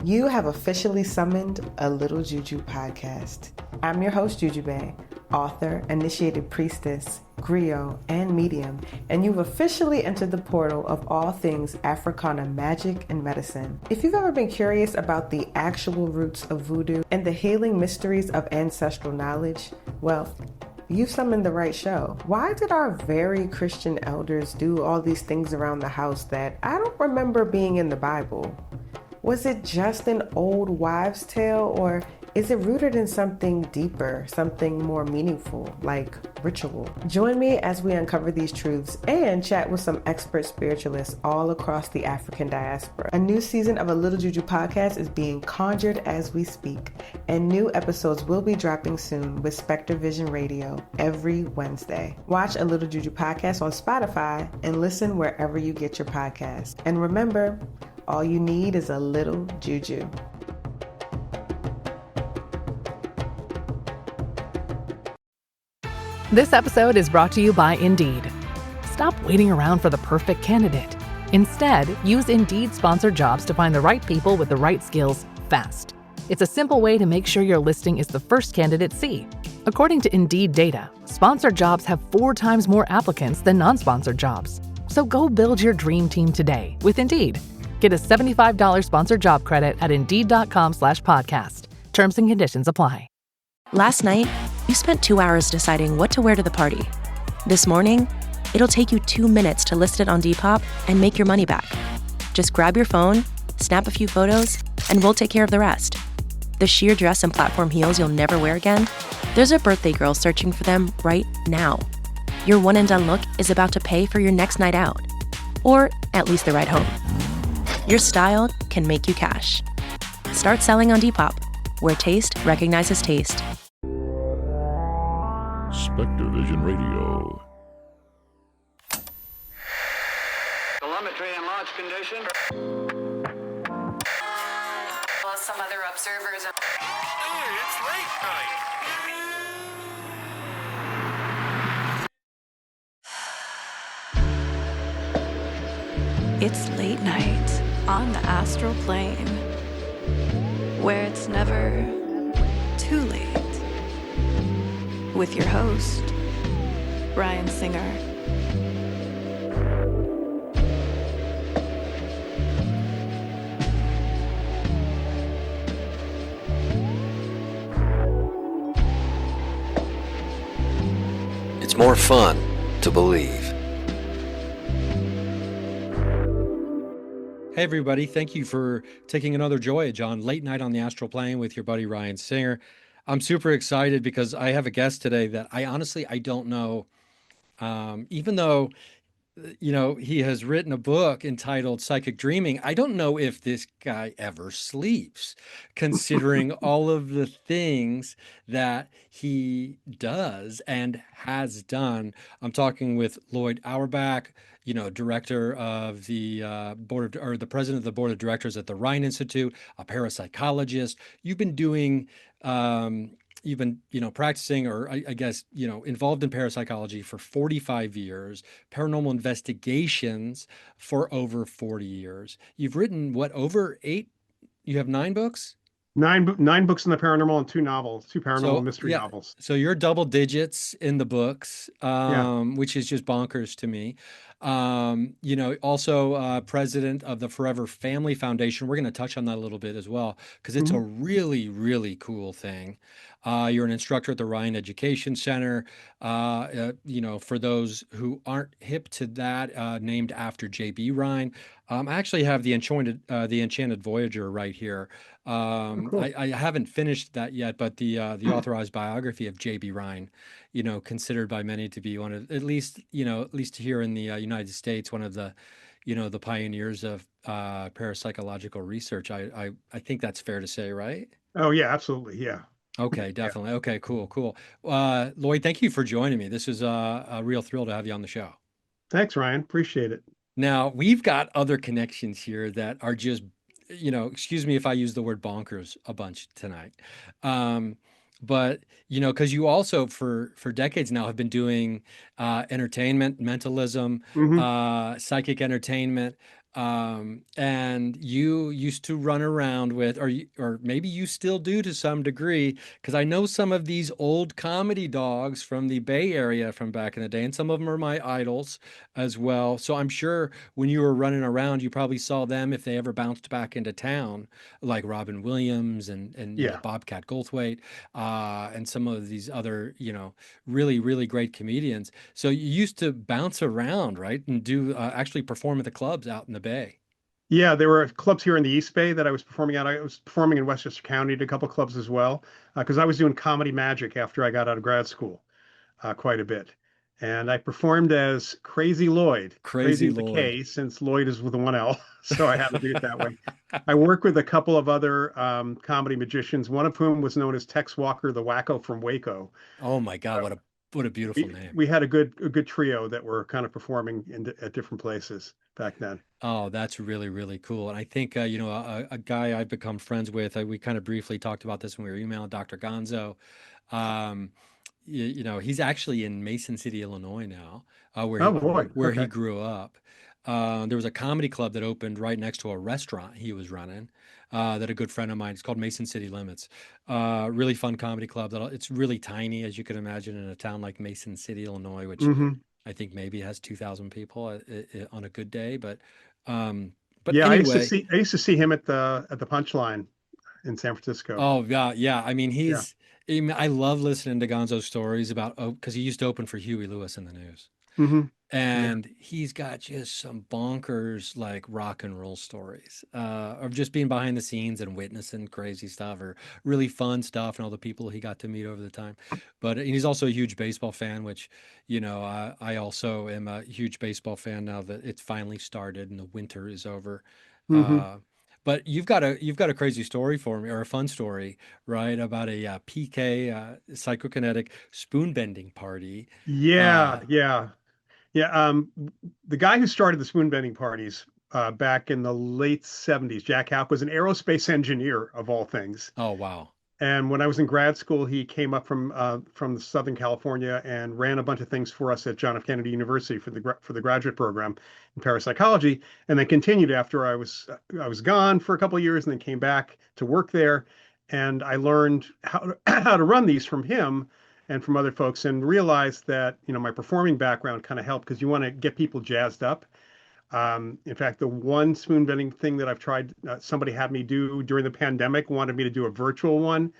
You have officially summoned a Little Juju podcast. I'm your host, Jujube, author, initiated priestess, griot, and medium, and you've officially entered the portal of all things Africana magic and medicine. If you've ever been curious about the actual roots of voodoo and the healing mysteries of ancestral knowledge, well, you've summoned the right show. Why did our very Christian elders do all these things around the house that I don't remember being in the Bible? Was it just an old wives' tale, or is it rooted in something deeper, something more meaningful, like ritual? Join me as we uncover these truths and chat with some expert spiritualists all across the African diaspora. A new season of A Little Juju podcast is being conjured as we speak, and new episodes will be dropping soon with Spectre Vision Radio every Wednesday. Watch A Little Juju podcast on Spotify and listen wherever you get your podcasts. And remember, all you need is a little juju. This episode is brought to you by Indeed. Stop waiting around for the perfect candidate. Instead, use Indeed sponsored jobs to find the right people with the right skills fast. It's a simple way to make sure your listing is the first candidates see. According to Indeed data, sponsored jobs have 4 times more applicants than non-sponsored jobs. So go build your dream team today with Indeed. Get a $75 sponsored job credit at Indeed.com/podcast. Terms and conditions apply. Last night, you spent 2 hours deciding what to wear to the party. This morning, it'll take you 2 minutes to list it on Depop and make your money back. Just grab your phone, snap a few photos, and we'll take care of the rest. The sheer dress and platform heels you'll never wear again? There's a birthday girl searching for them right now. Your one and done look is about to pay for your next night out. Or at least the ride home. Your style can make you cash. Start selling on Depop, where taste recognizes taste. Spectre Vision Radio. Telemetry and launch condition. Well, some other observers are... Hey, it's late night. It's late night on the astral plane, where it's never too late. With your host, Ryan Singer. It's more fun to believe. Hey everybody, thank you for taking another voyage on Late Night on the Astral Plane with your buddy Ryan Singer. I'm super excited because I have a guest today that I don't know, even though, he has written a book entitled Psychic Dreaming. I don't know if this guy ever sleeps, considering all of the things that he does and has done. I'm talking with Loyd Auerbach, director of the the president of the board of directors at the Rhine Institute, a parapsychologist. You've been doing, practicing, or I guess, involved in parapsychology for 45 years, paranormal investigations for over 40 years. You've written over 8, you have 9 books? Nine books in the paranormal and 2 novels, 2 paranormal mystery novels. So you're double digits in the books, which is just bonkers to me. Also president of the Forever Family Foundation. We're going to touch on that a little bit as well, because it's a really, really cool thing. You're an instructor at the Rhine Education Center. For those who aren't hip to that, named after J.B. Rhine. I actually have the Enchanted Voyager right here. Cool. I haven't finished that yet, but the authorized biography of J.B. Rhine, considered by many to be one of, at least here in the United States, one of the, the pioneers of parapsychological research. I think that's fair to say, right? Oh yeah, absolutely. Yeah. Okay, definitely. Yeah. Okay, cool. Loyd, thank you for joining me. This is a real thrill to have you on the show. Thanks, Ryan. Appreciate it. Now, we've got other connections here that are just, excuse me if I use the word bonkers a bunch tonight. But, because you also for decades now have been doing entertainment, mentalism, psychic entertainment. And you used to run around with, or maybe you still do to some degree, because I know some of these old comedy dogs from the Bay Area from back in the day, and some of them are my idols as well. So I'm sure when you were running around, you probably saw them if they ever bounced back into town, like Robin Williams and Yeah. Bobcat Goldthwait, and some of these other really really great comedians. So you used to bounce around, right, and do actually perform at the clubs out in the Bay. Yeah, there were clubs here in the East Bay that I was performing at. I was performing in Westchester County at a couple clubs as well, because I was doing comedy magic after I got out of grad school, quite a bit. And I performed as Crazy Lloyd, crazy Crazy with a Lloyd. K, since Lloyd is with a one L, so I had to do it that way. I worked with a couple of other comedy magicians, one of whom was known as Tex Walker, the Wacko from Waco. Oh my God, what a beautiful We name. we had a good trio that were kind of performing at different places back then. Oh, that's really, really cool. And I think, a guy I've become friends with, we kind of briefly talked about this when we were emailing Dr. Gonzo. Um, he's actually in Mason City, Illinois now, Oh boy. where he Okay. grew up. There was a comedy club that opened right next to a restaurant he was running, that a good friend of mine, it's called Mason City Limits. Really fun comedy club it's really tiny, as you can imagine, in a town like Mason City, Illinois, which Hmm. I think maybe has 2,000 people on a good day. But Yeah, I used to anyway, see I used to see him at the Punchline in San Francisco. oh yeah, yeah. I mean, Yeah. I love listening to Gonzo's stories about, oh, because he used to open for Huey Lewis in the news. Hmm. Yeah. And he's got just some bonkers like rock and roll stories of just being behind the scenes and witnessing crazy stuff or really fun stuff and all the people he got to meet over the time. But he's also a huge baseball fan, which, I also am a huge baseball fan now that it's finally started and the winter is over. Hmm. Uh, but you've got a crazy story for me, or a fun story, right? About a PK psychokinetic spoon bending party. Yeah, Uh, yeah. Yeah. The guy who started the spoon bending parties back in the late 70s, Jack Houck, was an aerospace engineer of all things. oh wow. And when I was in grad school, he came up from Southern California and ran a bunch of things for us at John F. Kennedy University for the graduate program in parapsychology, and then continued after I was gone for a couple of years, and then came back to work there. And I learned how to run these from him and from other folks, and realized that my performing background kind of helped because you want to get people jazzed up. In fact, the one spoon bending thing that I've tried, somebody had me do during the pandemic, wanted me to do a virtual one.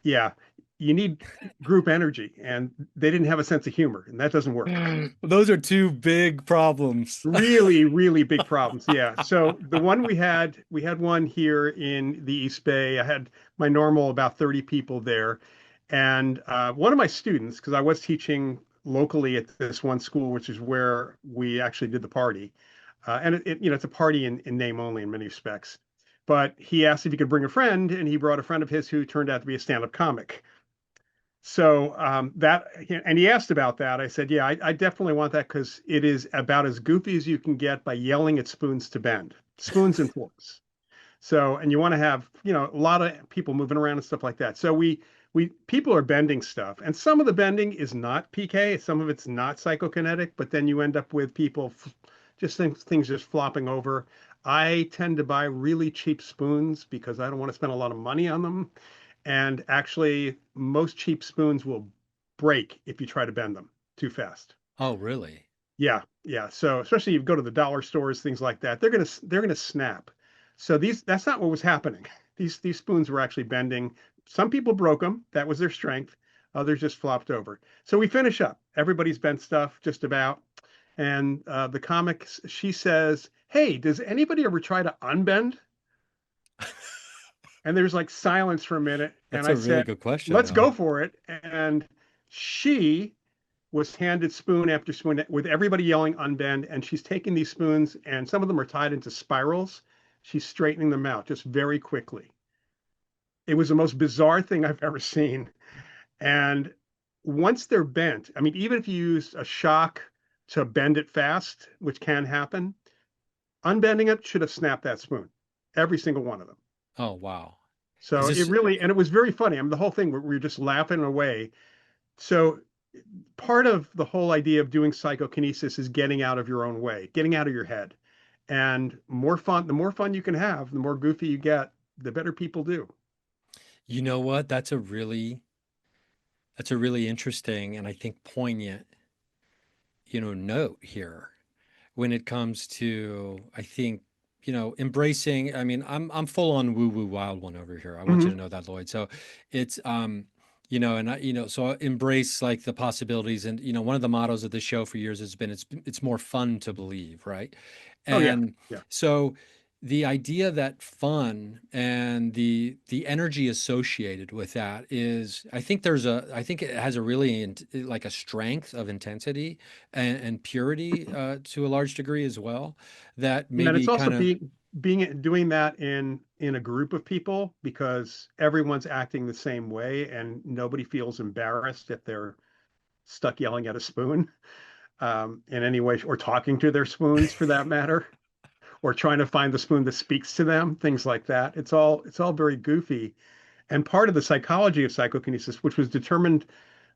Yeah, you need group energy, and they didn't have a sense of humor, and that doesn't work. Those are two big problems. Really, really big problems. Yeah. So the one we had one here in the East Bay. I had my normal about 30 people there. And one of my students, because I was teaching locally at this one school, which is where we actually did the party. And it's a party in name only in many respects. But he asked if he could bring a friend, and he brought a friend of his who turned out to be a stand-up comic. So and he asked about that. I said, yeah, I definitely want that because it is about as goofy as you can get by yelling at spoons to bend, spoons and forks. So, and you want to have, a lot of people moving around and stuff like that. So we people are bending stuff, and some of the bending is not PK, some of it's not psychokinetic, but then you end up with people just things just flopping over. I tend to buy really cheap spoons because I don't want to spend a lot of money on them. And actually, most cheap spoons will break if you try to bend them too fast. Oh, really? Yeah, yeah. So especially if you go to the dollar stores, things like that, they're gonna snap. So that's not what was happening. These spoons were actually bending. Some people broke them. That was their strength. Others just flopped over. So we finish up. Everybody's bent stuff just about. And the comic, she says, "Hey, does anybody ever try to unbend?" And there's like silence for a minute. And That's I a really said, good question, let's though. go for it. And she was handed spoon after spoon with everybody yelling unbend. And she's taking these spoons, and some of them are tied into spirals. She's straightening them out just very quickly. It was the most bizarre thing I've ever seen. And once they're bent, I mean, even if you use a shock to bend it fast, which can happen, unbending it should have snapped that spoon, every single one of them. Oh, wow. Is So it this really, and it was very funny. I mean, the whole thing, we were just laughing away. So part of the whole idea of doing psychokinesis is getting out of your own way, getting out of your head. And more fun, the more fun you can have, the more goofy you get, the better people do. You know what? That's a really interesting and I think poignant, note here when it comes to, I think, embracing. I mean, I'm full on woo woo wild one over here. I want you to Hmm. know that, Lloyd. So it's and I, so I embrace like the possibilities. And one of the mottos of this show for years has been it's more fun to believe, right? Oh yeah, And yeah. so the idea that fun and the energy associated with that is, I think it has a really like a strength of intensity and purity to a large degree as well, that And then it's maybe also kind of. being doing that in a group of people because everyone's acting the same way and nobody feels embarrassed if they're stuck yelling at a spoon in any way, or talking to their spoons for that matter, or trying to find the spoon that speaks to them, things like that. It's all very goofy. And part of the psychology of psychokinesis, which was determined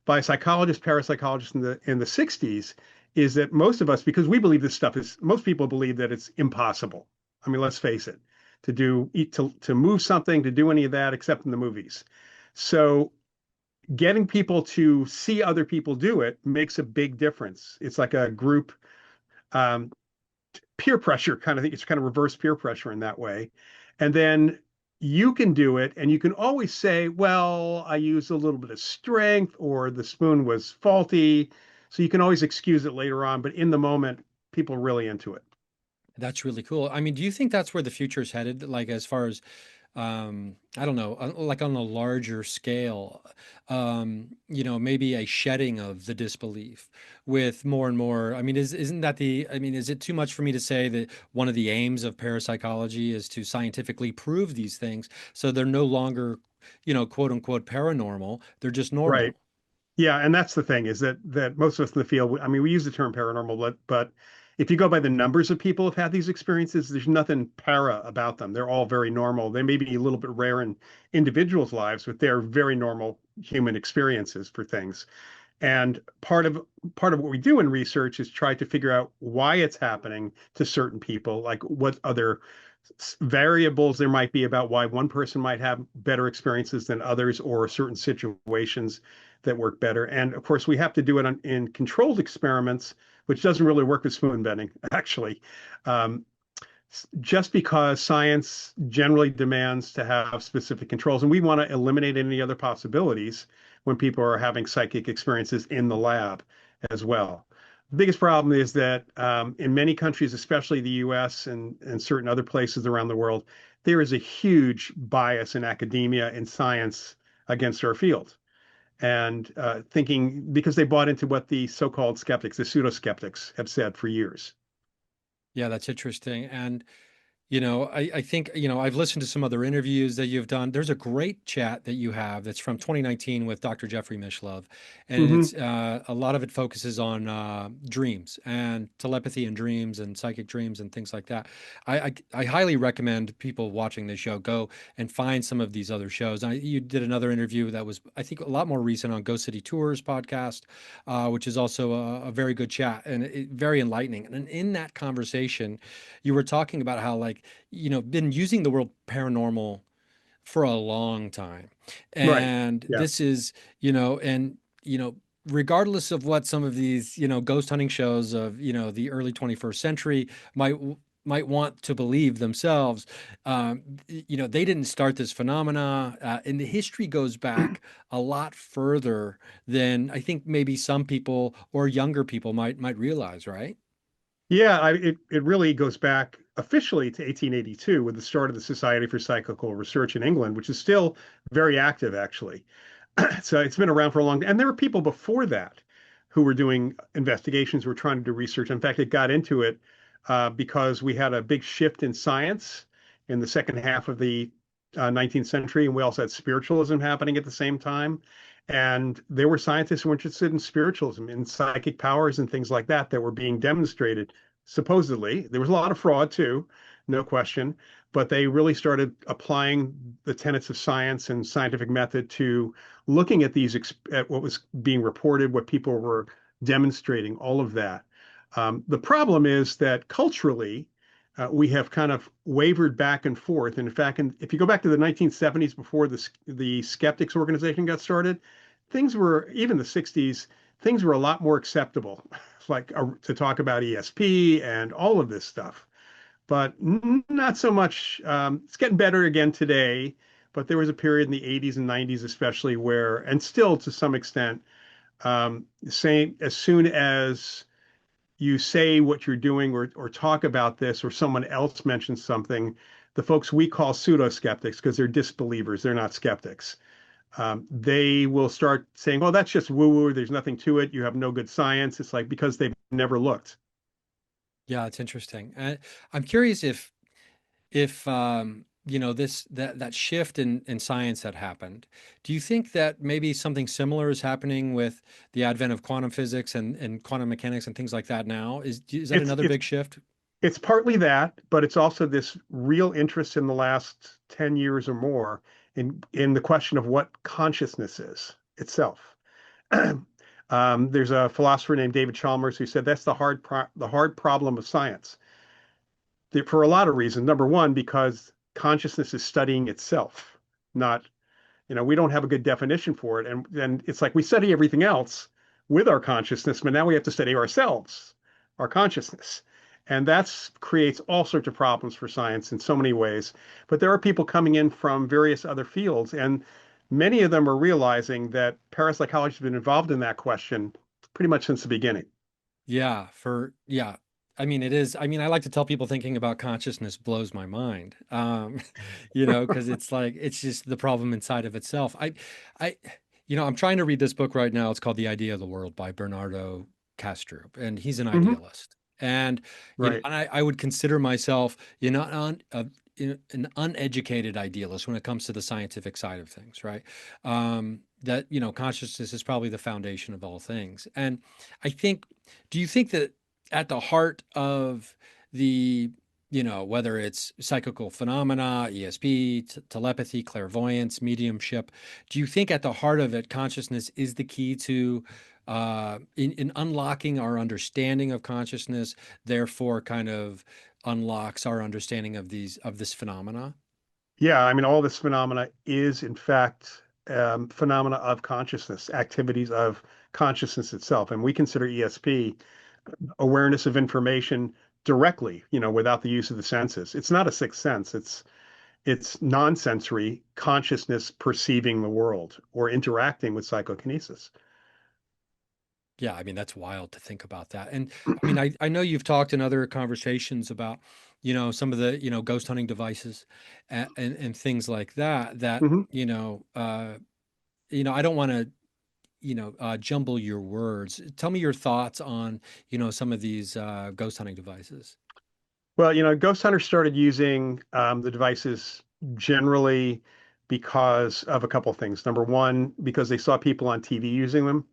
by psychologists, parapsychologists in the 60s, is that most of us, because we believe this stuff is, most people believe that it's impossible. I mean, let's face it, to move something, to do any of that except in the movies. So getting people to see other people do it makes a big difference. It's like a group um, peer pressure kind of thing. It's kind of reverse peer pressure in that way. And then you can do it, and you can always say, well, I used a little bit of strength, or the spoon was faulty. So you can always excuse it later on, but in the moment, people are really into it. That's really cool. I mean, do you think that's where the future is headed? Like, as far as, I don't know, like on a larger scale, maybe a shedding of the disbelief with more and more. I mean, isn't that I mean, is it too much for me to say that one of the aims of parapsychology is to scientifically prove these things so they're no longer, quote unquote, paranormal, they're just Right. normal? Yeah, and that's the thing is that most of us in the field, I mean, we use the term paranormal, but if you go by the numbers of people who've had these experiences, there's nothing para about them. They're all very normal. They may be a little bit rare in individuals' lives, but they're very normal human experiences for things. And part of what we do in research is try to figure out why it's happening to certain people, like what other variables there might be about why one person might have better experiences than others, or certain situations that work better. And of course, we have to do it in controlled experiments, which doesn't really work with spoon bending, actually. Um, just because science generally demands to have specific controls, and we want to eliminate any other possibilities when people are having psychic experiences in the lab as well. The biggest problem is that in many countries, especially the US and certain other places around the world, there is a huge bias in academia and science against our field. And thinking because they bought into what the so-called skeptics, the pseudo skeptics, have said for years. Yeah, that's interesting. And I think, I've listened to some other interviews that you've done. There's a great chat that you have that's from 2019 with Dr. Jeffrey Mishlove. And Hmm. it's a lot of it focuses on dreams and telepathy and dreams and psychic dreams and things like that. I highly recommend people watching this show go and find some of these other shows. You did another interview that was, I think, a lot more recent on Ghost City Tours podcast, which is also a very good chat and very enlightening. And in that conversation, you were talking about how, like, been using the word paranormal for a long time. Right. And Yeah. this is, regardless of what some of these, ghost hunting shows of, the early 21st century might want to believe themselves, they didn't start this phenomena, and the history goes back a lot further than I think maybe some people or younger people might realize, right? Yeah, it really goes back officially to 1882 with the start of the Society for Psychical Research in England, which is still very active, actually. So it's been around for a long time. And there were people before that who were doing investigations, were trying to do research. In fact, it got into it because we had a big shift in science in the second half of the 19th century, and we also had spiritualism happening at the same time. And there were scientists who were interested in spiritualism, in psychic powers and things like that were being demonstrated. Supposedly, there was a lot of fraud too, no question, but they really started applying the tenets of science and scientific method to looking at at what was being reported, what people were demonstrating, all of that. The problem is that culturally, we have kind of wavered back and forth. And in fact, if you go back to the 1970s before the skeptics organization got started, things were, even the 60s, things were a lot more acceptable, like to talk about ESP and all of this stuff. But not so much. It's getting better again today, but there was a period in the 80s and 90s, especially where, and still to some extent, saying as soon as you say what you're doing or talk about this, or someone else mentions something, the folks we call pseudo skeptics, because they're disbelievers, they're not skeptics. They will start saying, "Oh, that's just woo-woo. There's nothing to it. You have no good science." It's like because they've never looked. Yeah, it's interesting. I'm curious if this that shift in science that happened. Do you think that maybe something similar is happening with the advent of quantum physics and quantum mechanics and things like that now? Is that It's another it's big shift? it's partly that, but it's also this real interest in the last 10 years or more in the question of what consciousness is itself. There's a philosopher named David Chalmers who said that's the hard problem of science for a lot of reasons. Number one, because consciousness is studying itself, not, we don't have a good definition for it. And it's like we study everything else with our consciousness, but now we have to study ourselves, our consciousness. And that creates all sorts of problems for science in so many ways. But there are people coming in from various other fields, and many of them are realizing that parapsychology has been involved in that question pretty much since the beginning. Yeah. I mean, it is. I mean, I like to tell people thinking about consciousness blows my mind. Because it's like it's just the problem inside of itself. I, I'm trying to read this book right now. It's called The Idea of the World by Bernardo Kastrup, and he's an Hmm. idealist. And Right. and I would consider myself, an uneducated idealist when it comes to the scientific side of things, right? That consciousness is probably the foundation of all things. And I think, do you think that at the heart of the, whether it's psychical phenomena, ESP, telepathy, clairvoyance, mediumship, do you think at the heart of it, consciousness is the key to in unlocking our understanding of consciousness, therefore kind of unlocks our understanding of this phenomena? Yeah, I mean, all this phenomena is, in fact, phenomena of consciousness, activities of consciousness itself. And we consider ESP awareness of information directly, without the use of the senses. It's not a sixth sense. It's non-sensory consciousness perceiving the world or interacting with psychokinesis. Yeah, I mean, that's wild to think about that. And I mean, I know you've talked in other conversations about, some of the, ghost hunting devices and things like that, Hmm. I don't want to, jumble your words. Tell me your thoughts on, some of these ghost hunting devices. Well, ghost hunters started using the devices generally because of a couple of things. Number one, because they saw people on TV using them.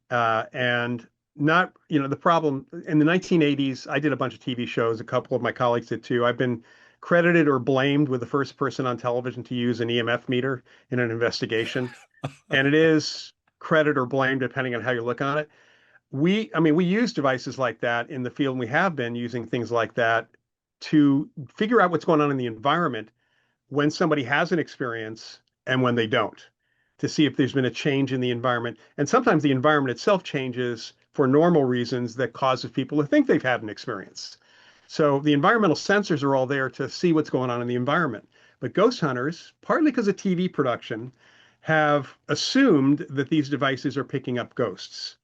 And not, the problem in the 1980s, I did a bunch of TV shows. A couple of my colleagues did too. I've been credited or blamed with the first person on television to use an EMF meter in an investigation. And it is credit or blame, depending on how you look on it. I mean, we use devices like that in the field, and we have been using things like that to figure out what's going on in the environment when somebody has an experience and when they don't, to see if there's been a change in the environment. And sometimes the environment itself changes for normal reasons that causes people to think they've had an experience. So the environmental sensors are all there to see what's going on in the environment. But ghost hunters, partly because of TV production, have assumed that these devices are picking up ghosts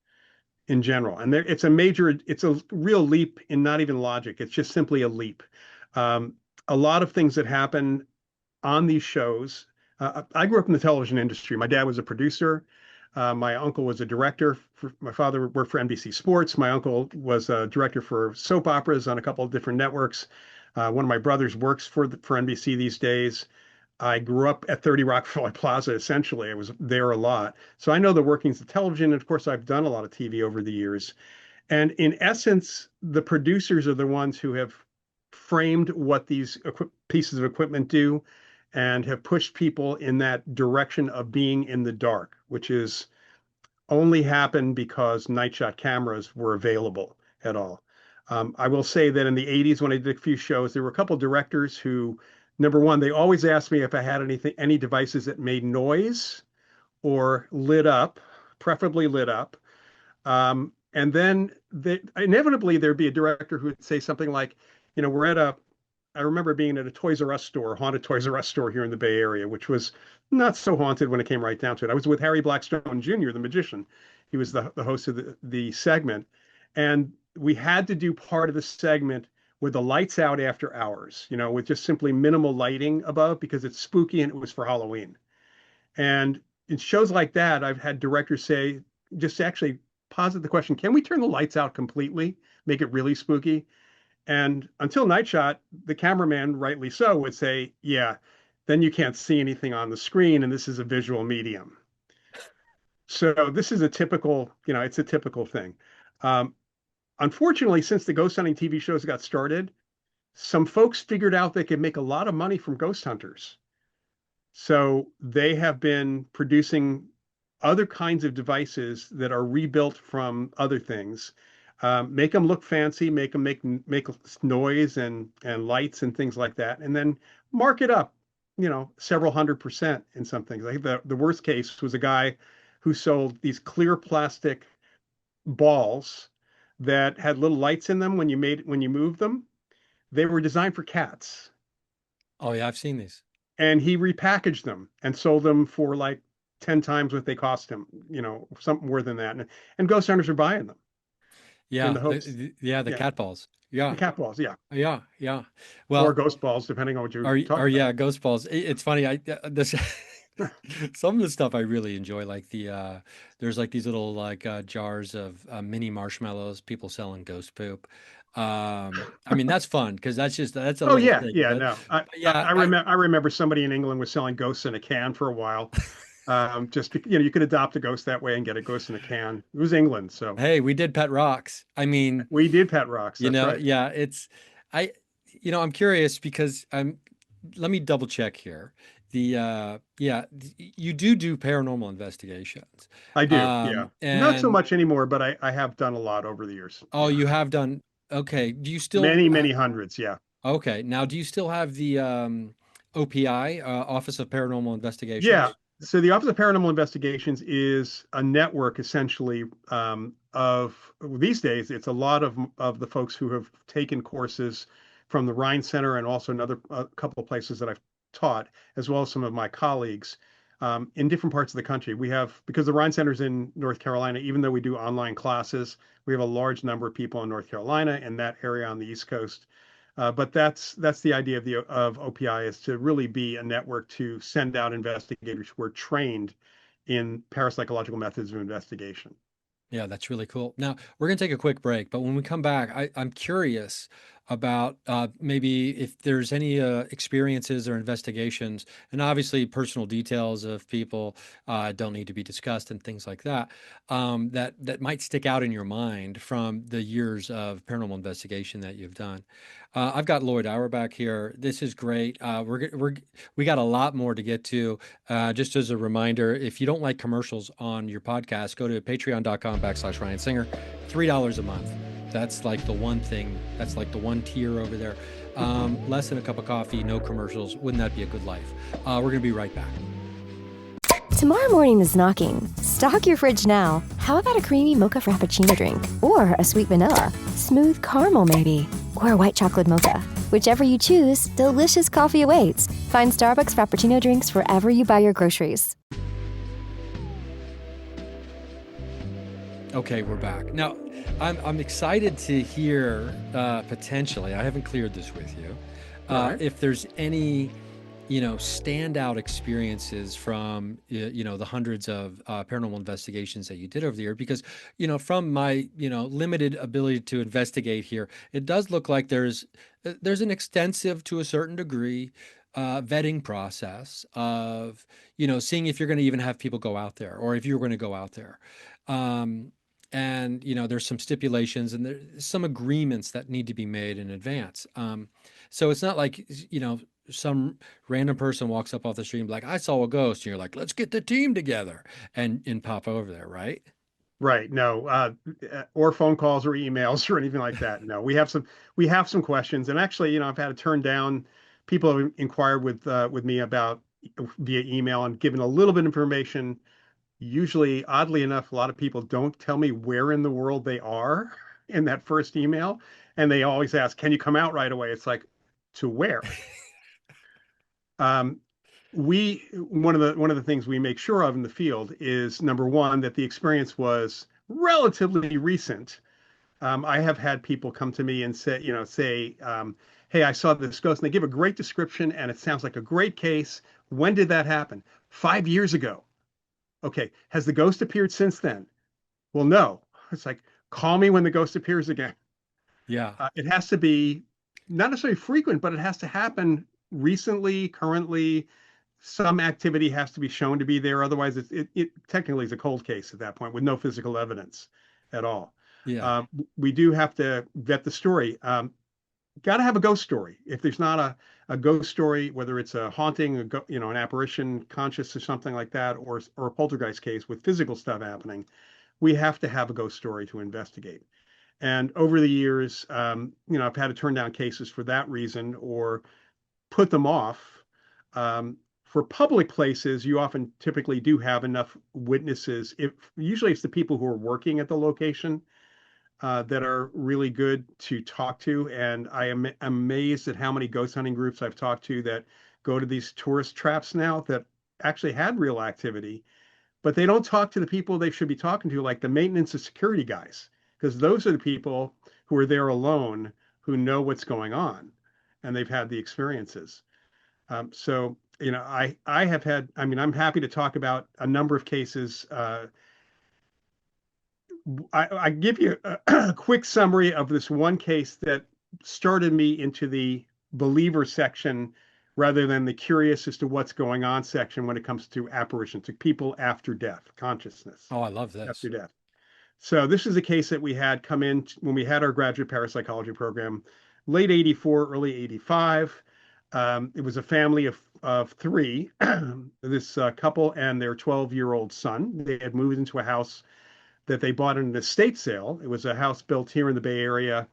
in general. And it's a real leap in not even logic. It's just simply a leap. A lot of things that happen on these shows. I grew up in the television industry. My dad was a producer. My uncle was a director. My father worked for NBC Sports. My uncle was a director for soap operas on a couple of different networks. One of my brothers works for NBC these days. I grew up at 30 Rockefeller Plaza, essentially. I was there a lot. So I know the workings of television. And of course, I've done a lot of TV over the years. And in essence, the producers are the ones who have framed what these pieces of equipment do and have pushed people in that direction of being in the dark, which is only happened because night shot cameras were available at all. I will say that in the 80s, when I did a few shows, there were a couple of directors who, number one, they always asked me if I had any devices that made noise or lit up, preferably lit up. And then inevitably there'd be a director who would say something like, we're at I remember being at a Toys R Us store, haunted Toys R Us store here in the Bay Area, which was not so haunted when it came right down to it. I was with Harry Blackstone Jr., the magician. He was the host of the segment. And we had to do part of the segment with the lights out after hours, with just simply minimal lighting above because it's spooky and it was for Halloween. And in shows like that, I've had directors say, just actually posit the question, can we turn the lights out completely, make it really spooky? And until Night Shot, the cameraman, rightly so, would say, yeah, then you can't see anything on the screen, and this is a visual medium. So this is a typical, it's a typical thing. Unfortunately, since the ghost hunting TV shows got started, some folks figured out they could make a lot of money from ghost hunters. So they have been producing other kinds of devices that are rebuilt from other things, make them look fancy, make them make noise and lights and things like that, and then mark it up, several $100 in some things. I think the worst case was a guy who sold these clear plastic balls that had little lights in them when you moved them. They were designed for cats. Oh yeah, I've seen these. And he repackaged them and sold them for like 10 times what they cost him, something more than that. And ghost hunters are buying them. Yeah, The cat balls. Yeah, the cat balls. Yeah, yeah. Well, or ghost balls, depending on what you're talking about. Yeah, ghost balls. It's funny. This some of the stuff I really enjoy, like there's like these little like jars of mini marshmallows, people selling ghost poop. I mean, that's fun because that's a Oh little yeah, thing. yeah, But, no. yeah, I remember somebody in England was selling ghosts in a can for a while. Just you could adopt a ghost that way and get a ghost in a can. It was England, so hey, we did pet rocks. I mean, we did pet rocks. That's right. yeah, I, I'm curious because let me double check here. You do paranormal investigations. I do, yeah. Not so And much anymore, but I have done a lot over the years. oh, you have done. Okay. Do you still Many hundreds, yeah. okay. Now, do you still have the OPI, Office of Paranormal Investigations? Yeah. So the Office of Paranormal Investigations is a network essentially of these days. It's a lot of the folks who have taken courses from the Rhine Center and also a couple of places that I've taught, as well as some of my colleagues in different parts of the country. We have, because the Rhine Center's in North Carolina, even though we do online classes, we have a large number of people in North Carolina and that area on the East Coast. But that's the idea of OPI, is to really be a network to send out investigators who are trained in parapsychological methods of investigation. Yeah, that's really cool. Now, we're going to take a quick break, but when we come back, I'm curious about maybe if there's any experiences or investigations, and obviously personal details of people don't need to be discussed and things like that, that might stick out in your mind from the years of paranormal investigation that you've done. I've got Loyd Auerbach here. This is great. We got a lot more to get to. Just as a reminder, if you don't like commercials on your podcast, go to patreon.com/Ryan Singer, $3 a month. That's like the one thing. That's like the one tier over there. Less than a cup of coffee, no commercials. Wouldn't that be a good life? We're going to be right back. Tomorrow morning is knocking. Stock your fridge now. How about a creamy mocha frappuccino drink? Or a sweet vanilla? Smooth caramel maybe? Or a white chocolate mocha? Whichever you choose, delicious coffee awaits. Find Starbucks Frappuccino drinks wherever you buy your groceries. Okay, we're back. Now, I'm excited to hear potentially, I haven't cleared this with you, Right. if there's any, standout experiences from, the hundreds of paranormal investigations that you did over the year. Because, from my, limited ability to investigate here, it does look like there's an extensive, to a certain degree, vetting process of, seeing if you're going to even have people go out there or if you're going to go out there. And there's some stipulations and there's some agreements that need to be made in advance. So it's not like some random person walks up off the street and be like, I saw a ghost, and you're like, let's get the team together and pop over there, right? Right. No, or phone calls or emails or anything like that. No, we have some questions, and actually, I've had to turn down people have inquired with me about via email and given a little bit of information. Usually, oddly enough, a lot of people don't tell me where in the world they are in that first email, and they always ask, "Can you come out right away?" It's like, to where? Um, we one of the things we make sure of in the field is number one that the experience was relatively recent. I have had people come to me and say, "Hey, I saw this ghost," and they give a great description, and it sounds like a great case. When did that happen? 5 years ago. Okay, has the ghost appeared since then? Well, no. It's like, call me when the ghost appears again. Yeah. It has to be not necessarily frequent, but it has to happen recently, currently. Some activity has to be shown to be there. Otherwise, it technically is a cold case at that point with no physical evidence at all. Yeah. We do have to vet the story. Got to have a ghost story. If there's not a ghost story, whether it's a haunting, an apparition, conscious or something like that, or a poltergeist case with physical stuff happening, we have to have a ghost story to investigate. And over the years, I've had to turn down cases for that reason or put them off. For public places, you often typically do have enough witnesses. Usually it's the people who are working at the location that are really good to talk to. And I am amazed at how many ghost hunting groups I've talked to that go to these tourist traps now that actually had real activity, but they don't talk to the people they should be talking to, like the maintenance and security guys, because those are the people who are there alone, who know what's going on, and they've had the experiences. So, I have had, I'm happy to talk about a number of cases. I give you a quick summary of this one case that started me into the believer section rather than the curious as to what's going on section when it comes to apparitions, to people after death, consciousness Oh, I love this. after death. So this is a case that we had come in when we had our graduate parapsychology program, late 84, early 85. It was a family of three, this couple and their 12-year-old son. They had moved into a house that they bought in an estate sale. It was a house built here in the Bay Area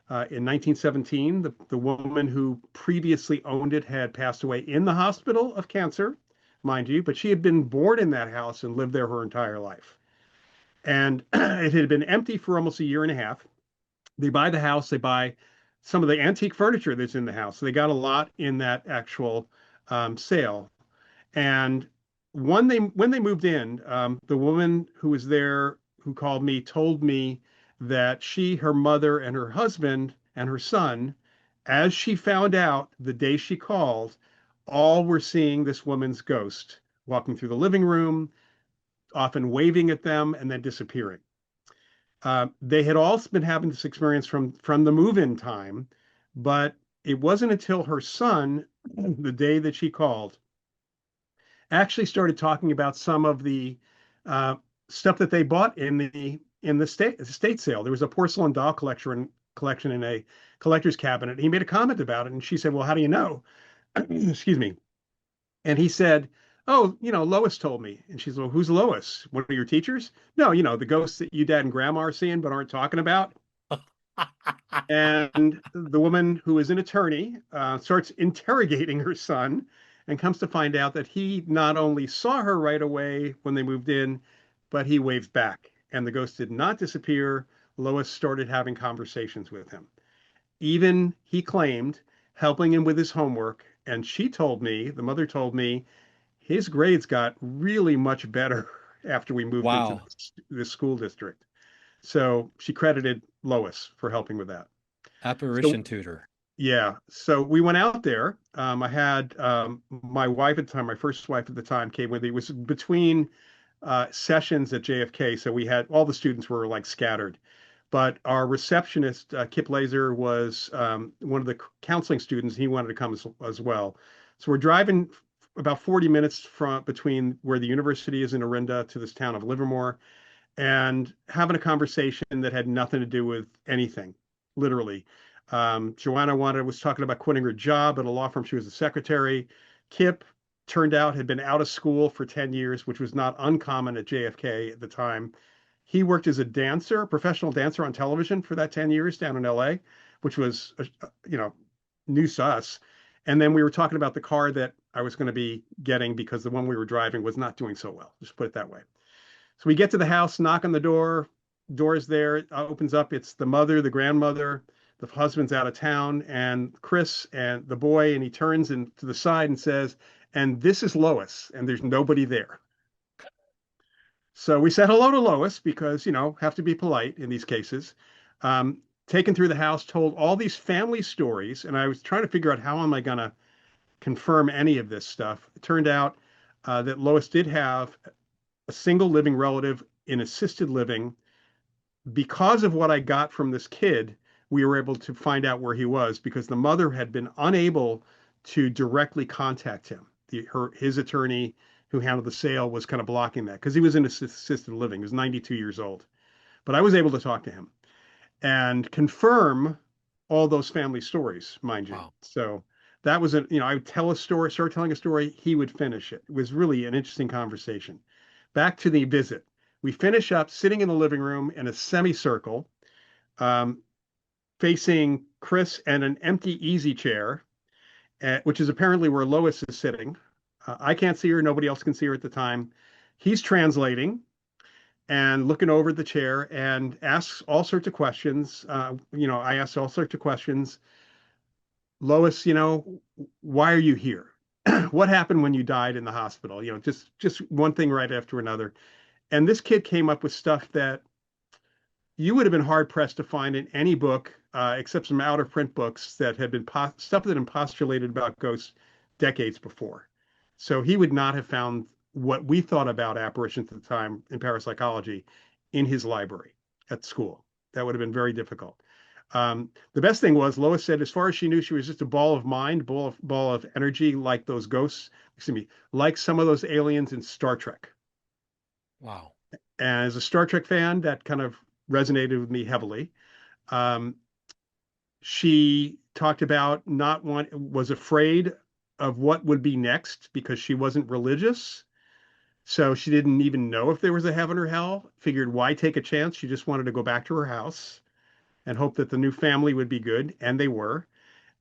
in 1917. The woman who previously owned it had passed away in the hospital of cancer, mind you, but she had been born in that house and lived there her entire life. And it had been empty for almost a year and a half. They buy the house, they buy some of the antique furniture that's in the house. So they got a lot in that actual sale. And when they moved in, the woman who was there who called me told me that she, her mother, and her husband and her son, as she found out the day she called, all were seeing this woman's ghost walking through the living room, often waving at them and then disappearing. They had all been having this experience from the move-in time, but it wasn't until her son, the day that she called, actually started talking about some of the stuff that they bought in the estate sale. There was a porcelain doll collection in a collector's cabinet. He made a comment about it, and she said, "Well, how do you know?" Excuse me. And he said, "Oh, Lois told me." And she's, "Well, who's Lois? One of your teachers?" "No, the ghosts that you, dad, and grandma are seeing but aren't talking about." And the woman, who is an attorney, starts interrogating her son and comes to find out that he not only saw her right away when they moved in, but he waved back. And the ghost did not disappear. Lois started having conversations with him. Even, he claimed, helping him with his homework. And she told me, the mother told me, his grades got really much better after we moved into this school district. So she credited Lois for helping with that. Apparition tutor. Yeah. So we went out there. I had my wife at the time, my first wife at the time, came with me. It was between sessions at JFK. So we had, all the students were like scattered. But our receptionist, Kip Laser, was one of the counseling students. He wanted to come as well. So we're driving about 40 minutes between where the university is in Orinda to this town of Livermore, and having a conversation that had nothing to do with anything, literally. Joanna was talking about quitting her job at a law firm. She was a secretary. Kip, turned out, had been out of school for 10 years, which was not uncommon at JFK at the time. He worked as a dancer, a professional dancer on television for that 10 years down in LA, which was, news to us. And then we were talking about the car that I was going to be getting because the one we were driving was not doing so well. Just put it that way. So we get to the house, knock on the door, door's there, it opens up. It's the mother, the grandmother, the husband's out of town, and Chris and the boy, and he turns to the side and says, and this is Lois, and there's nobody there. So we said hello to Lois because, have to be polite in these cases. Taken through the house, told all these family stories, and I was trying to figure out how am I going to confirm any of this stuff. It turned out that Lois did have a single living relative in assisted living. Because of what I got from this kid, we were able to find out where he was because the mother had been unable to directly contact him. His attorney who handled the sale was kind of blocking that because he was in assisted living. He was 92 years old. But I was able to talk to him and confirm all those family stories, mind you. Wow. So that was I would tell a story, start telling a story, he would finish it. It was really an interesting conversation. Back to the visit. We finish up sitting in the living room in a semicircle, facing Chris and an empty easy chair, which is apparently where Lois is sitting. I can't see her. Nobody else can see her at the time. He's translating and looking over at the chair and asks all sorts of questions. I asked all sorts of questions. Lois, why are you here? What happened when you died in the hospital? Just one thing right after another. And this kid came up with stuff that you would have been hard pressed to find in any book, except some out of print books that had been stuff that had been postulated about ghosts decades before. So he would not have found what we thought about apparitions at the time in parapsychology in his library at school. That would have been very difficult. The best thing was Lois said, as far as she knew, she was just a ball of mind, ball of energy, like those ghosts, like some of those aliens in Star Trek. Wow. And as a Star Trek fan, that kind of resonated with me heavily. She talked about was afraid of what would be next because she wasn't religious. So she didn't even know if there was a heaven or hell, figured why take a chance? She just wanted to go back to her house and hope that the new family would be good. And they were.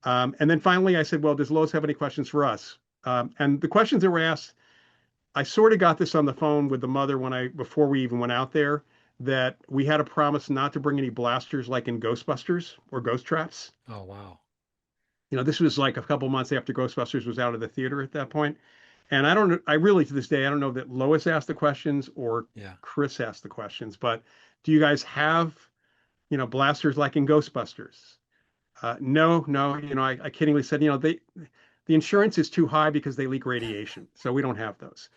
And then finally I said, well, does Lois have any questions for us? And the questions that were asked, I sort of got this on the phone with the mother before we even went out there, that we had a promise not to bring any blasters like in Ghostbusters or Ghost Traps. Oh, wow. This was like a couple months after Ghostbusters was out of the theater at that point. And I really, to this day, I don't know that Lois asked the questions or Chris asked the questions, but do you guys have, blasters like in Ghostbusters? No. I kiddingly said, the insurance is too high because they leak radiation. So we don't have those.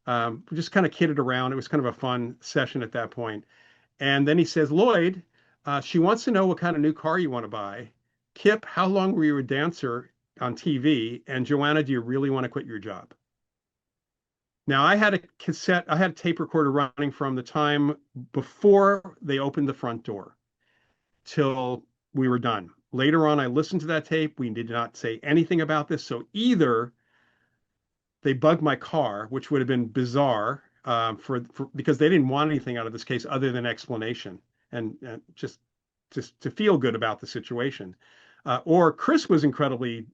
We just kind of kidded around. It was kind of a fun session at that point. And then he says, Loyd, she wants to know what kind of new car you want to buy. Kip, how long were you a dancer on TV? And Joanna, do you really want to quit your job? Now, I had a tape recorder running from the time before they opened the front door till we were done. Later on, I listened to that tape. We did not say anything about this. So either they bugged my car, which would have been bizarre because they didn't want anything out of this case other than explanation and just to feel good about the situation. Or Chris was incredibly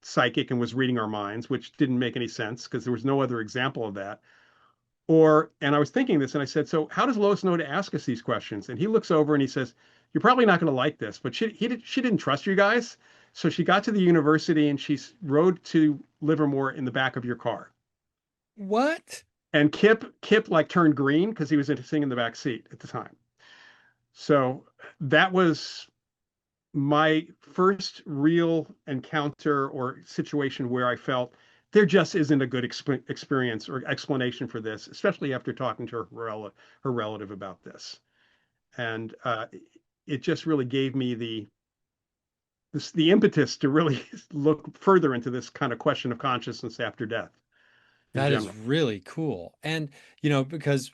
psychic and was reading our minds, which didn't make any sense because there was no other example of that. And I was thinking this and I said, so how does Lois know to ask us these questions? And he looks over and he says, you're probably not going to like this, but she didn't trust you guys. So she got to the university and she rode to Livermore in the back of your car. What? And Kip like turned green because he was sitting in the back seat at the time. So that was my first real encounter or situation where I felt there just isn't a good experience or explanation for this, especially after talking to her relative about this. And it just really gave me the impetus to really look further into this kind of question of consciousness after death. That is really cool. And, because,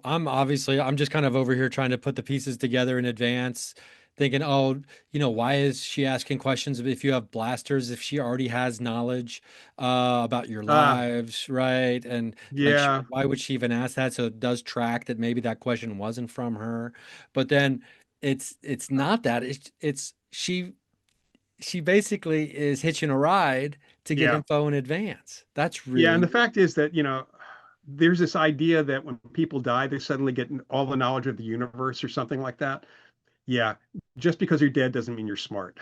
I'm just kind of over here trying to put the pieces together in advance, thinking, oh, why is she asking questions if you have blasters, if she already has knowledge about your Ah, lives, right? And like, yeah, why would she even ask that? So it does track that maybe that question wasn't from her, but then it's not that. It's she basically is hitching a ride to get yeah, info in advance. That's yeah. And really, the fact is that, there's this idea that when people die, they suddenly get all the knowledge of the universe or something like that. Yeah, just because you're dead doesn't mean you're smart.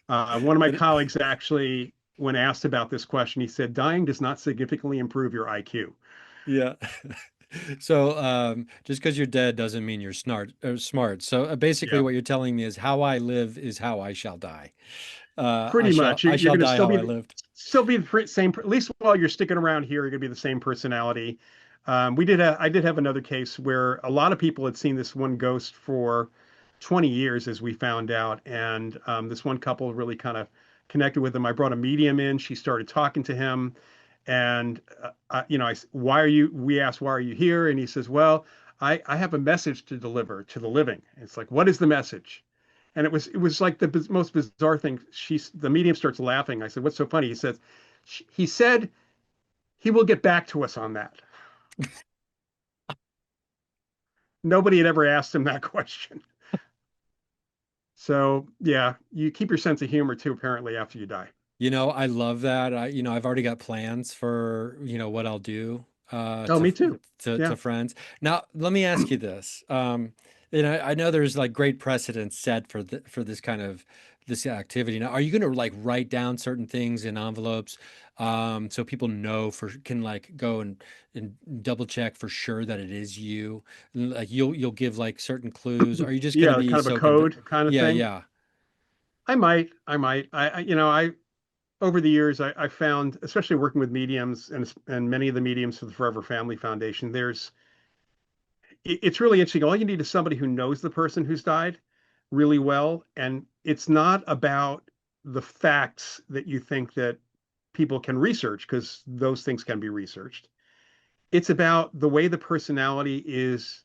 One of my colleagues actually, when asked about this question, he said, dying does not significantly improve your IQ. yeah. So, just because you're dead doesn't mean you're smart. So, basically, Yeah, what you're telling me is how I live is how I shall die. pretty much. I You're shall going to die how I lived. still be the same. At least while you're sticking around here, you're going to be the same personality. I did have another case where a lot of people had seen this one ghost for 20 years, as we found out, and this one couple really kind of connected with him. I brought a medium in. She started talking to him, and why are you? We asked, why are you here? And he says, well, I have a message to deliver to the living. It's like, what is the message? And it was like the most bizarre thing. The medium starts laughing. I said, "What's so funny?" He said he will get back to us on that. Nobody had ever asked him that question. So yeah, you keep your sense of humor too, apparently, after you die. I love that. I've already got plans for, what I'll do Oh, me too. to Yeah. friends. Now, let me ask you this. I know there's like great precedent set for this kind of this activity. Now, are you going to like write down certain things in envelopes so people know can like go and double check for sure that it is you? Like you'll give like certain clues. Are you just going to Yeah, be kind of a so code kind of Yeah, thing. yeah. I might. I over the years, I found, especially working with mediums and many of the mediums for the Forever Family Foundation, it's really interesting. All you need is somebody who knows the person who's died really well, and it's not about the facts that you think that people can research, because those things can be researched. It's about the way the personality is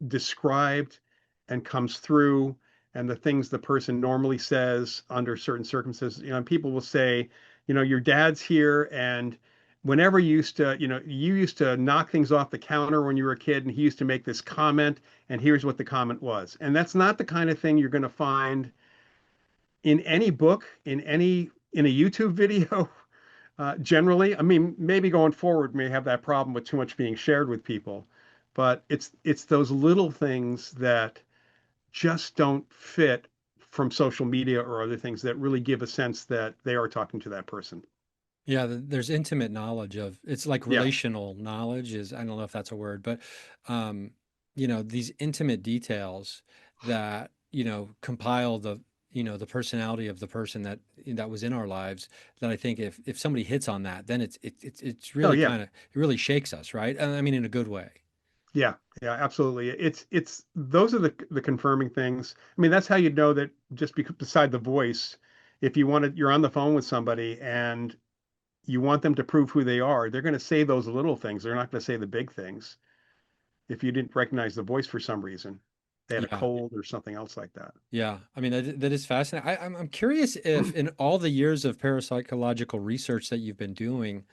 described and comes through, and the things the person normally says under certain circumstances. People will say, your dad's here, and whenever you used to knock things off the counter when you were a kid, and he used to make this comment, and here's what the comment was. And that's not the kind of thing you're going to find in any book, in a YouTube video. Generally, I mean, maybe going forward may have that problem with too much being shared with people, but it's those little things that just don't fit from social media or other things that really give a sense that they are talking to that person. Yeah, there's intimate knowledge of it's like Yeah. relational knowledge is I don't know if that's a word, but um, these intimate details that, compile the personality of the person that was in our lives that I think if somebody hits on that, then it's Oh really yeah. kind of it really shakes us, right? And I mean in a good way. Yeah. Yeah, absolutely. It's those are the confirming things. I mean, that's how you know that, just because beside the voice, if you're on the phone with somebody and you want them to prove who they are, they're going to say those little things. They're not going to say the big things. If you didn't recognize the voice for some reason, they had a Yeah. cold or something else like that. Yeah, I mean that is fascinating. I'm curious if in all the years of parapsychological research that you've been doing,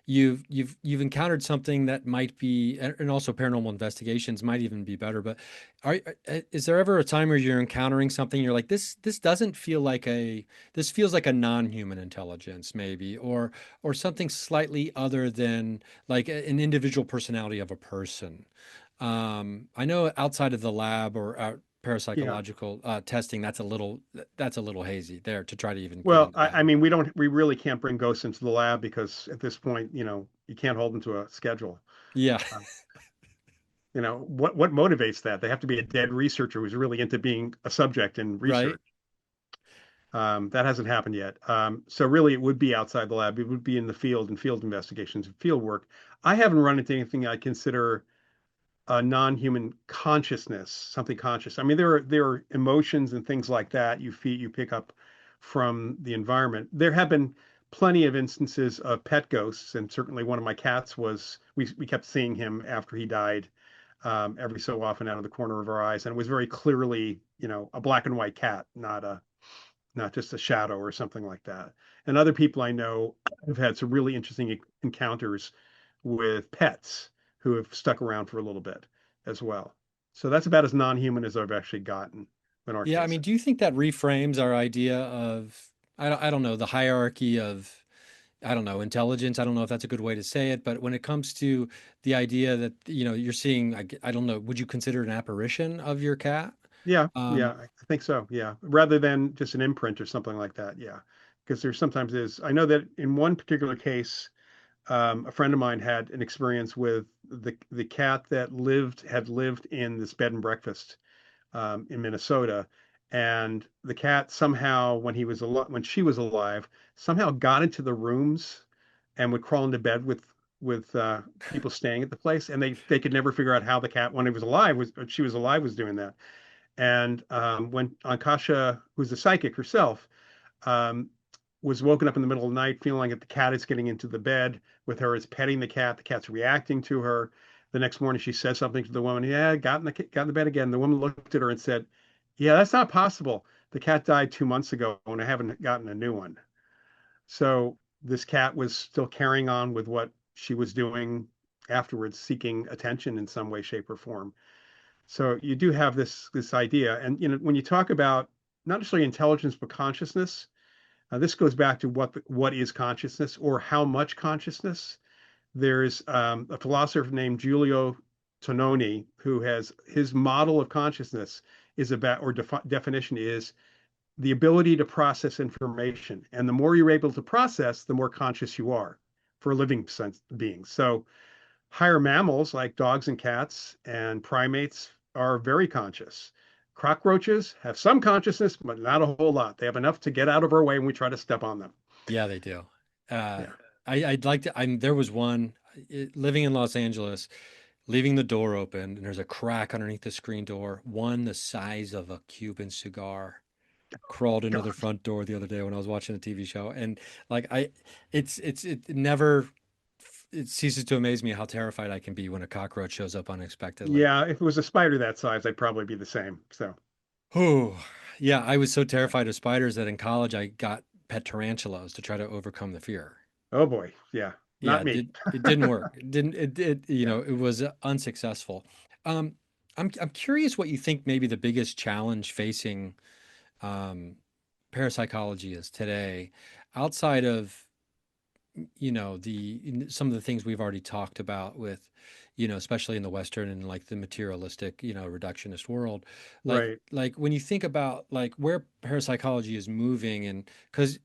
you've encountered something that might be, and also paranormal investigations might even be better. But is there ever a time where you're encountering something you're like this doesn't feel like this feels like a non-human intelligence maybe, or something slightly other than like an individual personality of a person? I know outside of the lab or Yeah. parapsychological testing, that's a little hazy there to try to even get Well, into I that. mean, we really can't bring ghosts into the lab, because at this point, you can't hold them to a schedule. Yeah, Uh, what motivates that? They have to be a dead researcher who's really into being a subject in right. research. That hasn't happened yet. So really, it would be outside the lab. It would be in the field, and field investigations and field work. I haven't run into anything I consider a non-human consciousness, something conscious. I mean, there are emotions and things like that you pick up from the environment. There have been plenty of instances of pet ghosts, and certainly one of my cats we kept seeing him after he died. every so often out of the corner of our eyes, and it was very clearly, a black and white cat, not just a shadow or something like that. And other people I know have had some really interesting encounters with pets who have stuck around for a little bit as well. So that's about as non-human as I've actually gotten in our Yeah, I case. mean, do you think that reframes our idea of, I don't know, the hierarchy of, I don't know, intelligence? I don't know if that's a good way to say it, but when it comes to the idea that, you're seeing, I don't know, would you consider an apparition of your cat? Yeah, yeah, Um, I think so. Yeah, rather than just an imprint or something like that. Yeah, because there sometimes is. I know that in one particular case, a friend of mine had an experience with the cat that had lived in this bed and breakfast in Minnesota, and the cat somehow, when she was alive, somehow got into the rooms and would crawl into bed with people staying at the place, and they could never figure out how the cat, when it was alive, she was alive, was doing that. And when Ankasha, who's a psychic herself, um, was woken up in the middle of the night feeling that the cat is getting into the bed with her, is petting the cat's reacting to her. The next morning she says something to the woman, yeah, got in the bed again. The woman looked at her and said, yeah, that's not possible. The cat died 2 months ago and I haven't gotten a new one. So this cat was still carrying on with what she was doing afterwards, seeking attention in some way, shape, or form. So you do have this idea, and when you talk about not necessarily intelligence but consciousness, this goes back to what is consciousness or how much consciousness. There's a philosopher named Giulio Tononi who has his model of consciousness is about, or definition is, the ability to process information, and the more you're able to process, the more conscious you are for living beings. So higher mammals like dogs and cats and primates are very conscious. Cockroaches have some consciousness, but not a whole lot. They have enough to get out of our way when we try to step on them. yeah, they do. Uh, Yeah. I'd like to, there was one living in Los Angeles, leaving the door open, and there's a crack underneath the screen door, one the size of a Cuban cigar. Crawled into the God. front door the other day when I was watching a TV show, and like it never it ceases to amaze me how terrified I can be when a cockroach shows up unexpectedly. Yeah, if it was a spider that size, I'd probably be the same. So, Oh, yeah, I was so terrified of spiders that in college I got pet tarantulas to try to overcome the fear. oh boy, yeah, Yeah, not me. it didn't work. It didn't it was unsuccessful. Um, I'm curious what you think maybe the biggest challenge facing um, parapsychology is today, outside of some of the things we've already talked about with, especially in the Western and like the materialistic, reductionist world. Like Right. like when you think about like where parapsychology is moving, and because,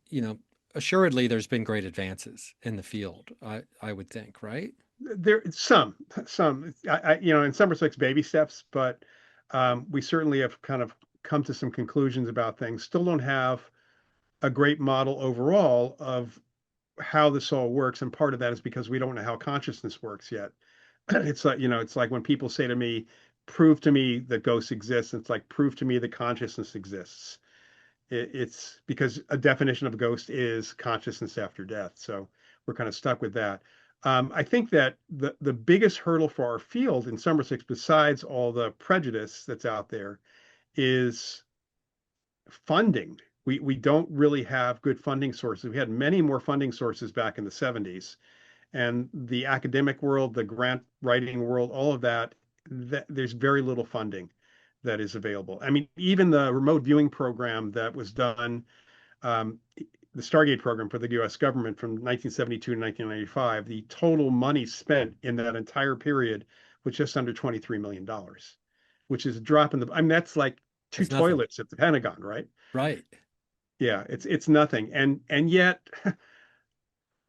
assuredly there's been great advances in the field, I would think, right? There, some, in some respects, baby steps, but we certainly have kind of come to some conclusions about things. Still don't have a great model overall of how this all works, and part of that is because we don't know how consciousness works yet. It's like when people say to me, prove to me that ghosts exist. It's like, prove to me that consciousness exists. It's because a definition of a ghost is consciousness after death. So we're kind of stuck with that. I think that the biggest hurdle for our field in some respects, besides all the prejudice that's out there, is funding. We don't really have good funding sources. We had many more funding sources back in the 70s, and the academic world, the grant writing world, all of that, there's very little funding that is available. I mean, even the remote viewing program that was done, um, the Stargate program for the US government from 1972 to 1995, the total money spent in that entire period was just under $23 million, which is a drop in the, I mean, that's like two That's nothing. toilets at the Pentagon, right? Right. Yeah, it's nothing. And yet,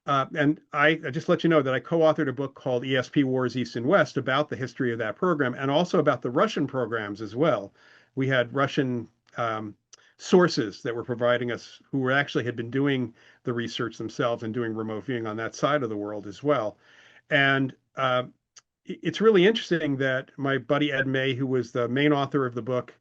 and I just let you know that I co-authored a book called ESP Wars East and West about the history of that program and also about the Russian programs as well. We had Russian sources that were providing us, who were actually had been doing the research themselves and doing remote viewing on that side of the world as well. And it's really interesting that my buddy Ed May, who was the main author of the book,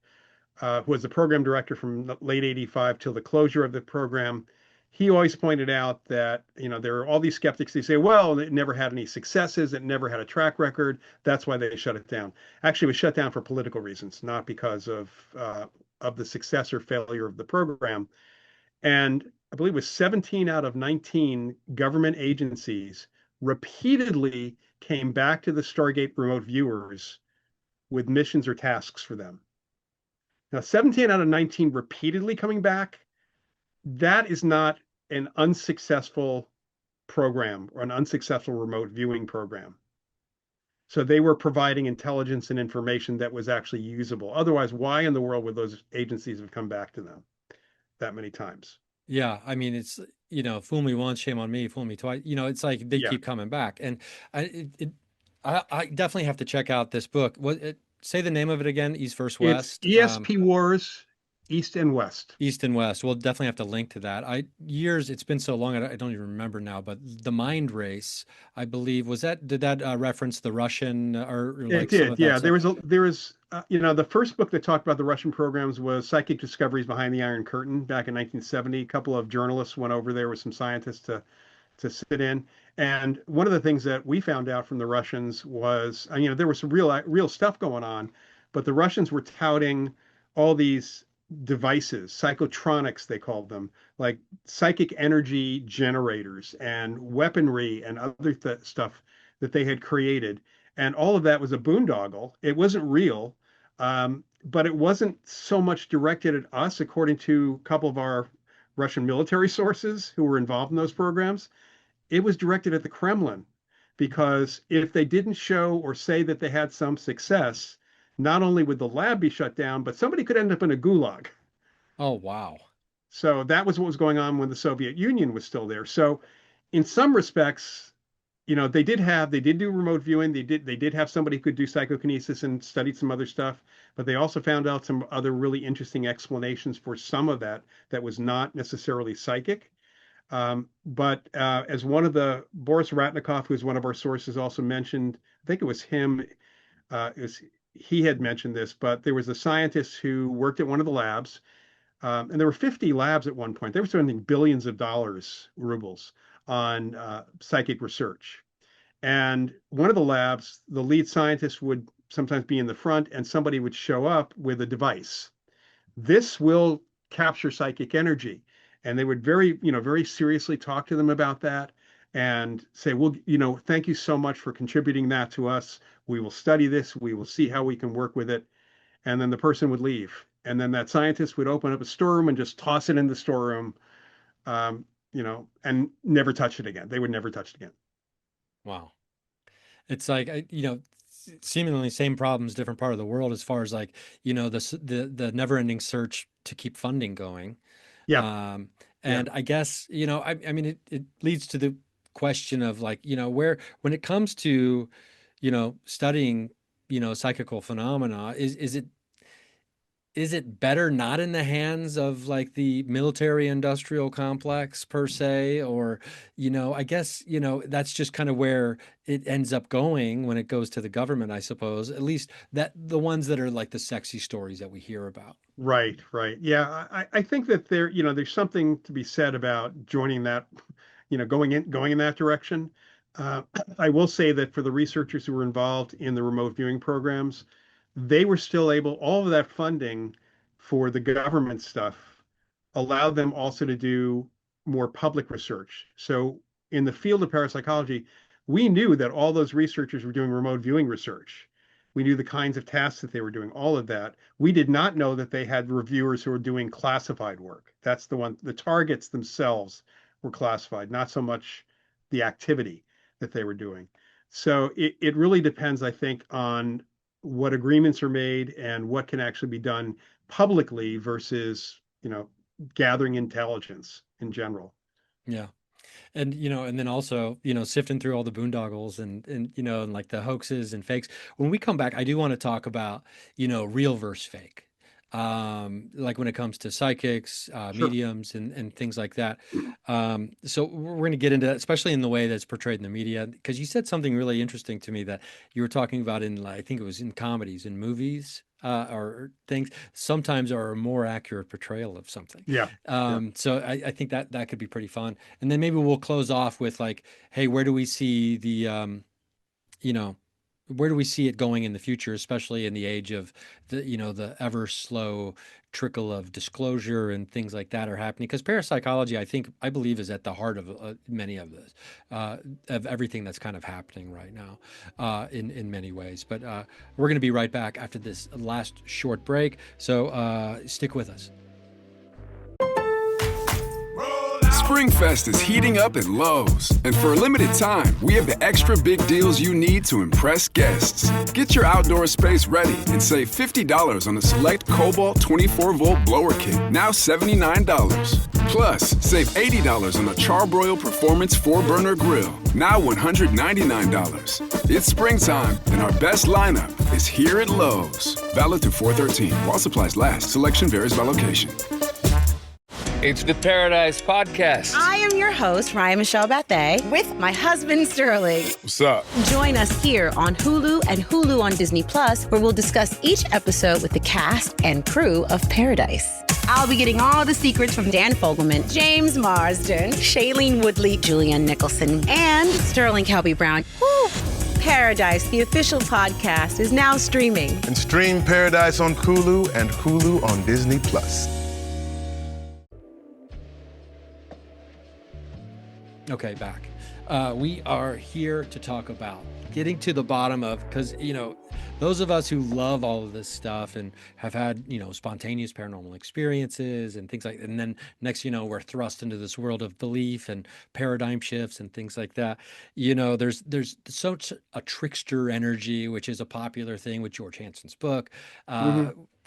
who was the program director from late '85 till the closure of the program, he always pointed out that, there are all these skeptics. They say, well, it never had any successes. It never had a track record. That's why they shut it down. Actually, it was shut down for political reasons, not because of the success or failure of the program. And I believe it was 17 out of 19 government agencies repeatedly came back to the Stargate remote viewers with missions or tasks for them. Now, 17 out of 19 repeatedly coming back, that is not an unsuccessful program or an unsuccessful remote viewing program. So they were providing intelligence and information that was actually usable. Otherwise, why in the world would those agencies have come back to them that many times? Yeah, I mean, it's, fool me once, shame on me, fool me twice. It's like they Yeah. keep coming back. And I definitely have to check out this book. Say the name of it again, East versus It's West. ESP Wars, East and West. East and West. We'll definitely have to link to that. It's been so long, I don't even remember now, but the Mind Race, I believe, did that reference the Russian or It like some did, of that yeah. stuff? There was, the first book that talked about the Russian programs was Psychic Discoveries Behind the Iron Curtain back in 1970. A couple of journalists went over there with some scientists to sit in. And one of the things that we found out from the Russians was, there was some real stuff going on, but the Russians were touting all these devices, psychotronics, they called them, like psychic energy generators and weaponry and other stuff that they had created. And all of that was a boondoggle. It wasn't real, but it wasn't so much directed at us, according to a couple of our Russian military sources who were involved in those programs. It was directed at the Kremlin, because if they didn't show or say that they had some success, not only would the lab be shut down, but somebody could end up in a gulag. Oh, wow. So that was what was going on when the Soviet Union was still there. So in some respects, they did do remote viewing. They did have somebody who could do psychokinesis and studied some other stuff, but they also found out some other really interesting explanations for some of that was not necessarily psychic. But as one of the Boris Ratnikov, who's one of our sources, also mentioned, I think it was him, he had mentioned this, but there was a scientist who worked at one of the labs, and there were 50 labs at one point. They were spending billions of dollars, rubles, on psychic research. And one of the labs, the lead scientist would sometimes be in the front, and somebody would show up with a device. This will capture psychic energy. And they would very seriously talk to them about that and say, well, thank you so much for contributing that to us. We will study this. We will see how we can work with it. And then the person would leave. And then that scientist would open up a storeroom and just toss it in the storeroom, and never touch it again. They would never touch it again. Wow. It's like, seemingly same problems, different part of the world, as far as like, the never ending search to keep funding going. Yeah. And Yeah. I guess, I mean, it leads to the question of like, when it comes to, studying, psychical phenomena, is it better not in the hands of like the military industrial complex per se? Or, I guess, that's just kind of where it ends up going when it goes to the government, I suppose, at least that the ones that are like the sexy stories that we hear about. Right. Right. Yeah. I think that there's something to be said about joining that, going in that direction. Uh, I will say that for the researchers who were involved in the remote viewing programs, they were still able, all of that funding for the government stuff allowed them also to do more public research. So in the field of parapsychology, we knew that all those researchers were doing remote viewing research. We knew the kinds of tasks that they were doing, all of that. We did not know that they had reviewers who were doing classified work. That's the targets themselves were classified, not so much the activity that they were doing. So it really depends, I think, on what agreements are made and what can actually be done publicly versus, gathering intelligence in general. Yeah. And, and then also, sifting through all the boondoggles and like the hoaxes and fakes. When we come back, I do want to talk about, real versus fake. Like when it comes to psychics, Sure. mediums and things like that. So we're going to get into that, especially in the way that's portrayed in the media, because you said something really interesting to me that you were talking about in, like, I think it was in comedies and movies. or things sometimes are a more accurate portrayal of something. Yeah. So I think that could be pretty fun. And then maybe we'll close off with like, hey, where do we see the, you know, where do we see it going in the future, especially in the age of the ever slow trickle of disclosure and things like that are happening? Because parapsychology, I believe, is at the heart of many of this, of everything that's kind of happening right now, in many ways. But we're going to be right back after this last short break. So stick with us. Springfest is heating up at Lowe's, and for a limited time, we have the extra big deals you need to impress guests. Get your outdoor space ready and save $50 on a select Cobalt 24-volt blower kit, now $79. Plus, save $80 on a Charbroil Performance 4-burner grill, now $199. It's springtime, and our best lineup is here at Lowe's. Valid through 4/13, while supplies last. Selection varies by location. It's the Paradise Podcast. I am your host, Ryan Michelle Bethay, with my husband, Sterling. What's up? Join us here on Hulu and Hulu on Disney Plus, where we'll discuss each episode with the cast and crew of Paradise. I'll be getting all the secrets from Dan Fogelman, James Marsden, Shailene Woodley, Julianne Nicholson, and Sterling Kelby Brown. Woo! Paradise, the official podcast, is now streaming. And stream Paradise on Hulu and Hulu on Disney Plus. Okay, back. We are here to talk about getting to the bottom of, because, those of us who love all of this stuff and have had, spontaneous paranormal experiences and things like, and then next, we're thrust into this world of belief and paradigm shifts and things like that. There's such a trickster energy, which is a popular thing with George Hansen's book.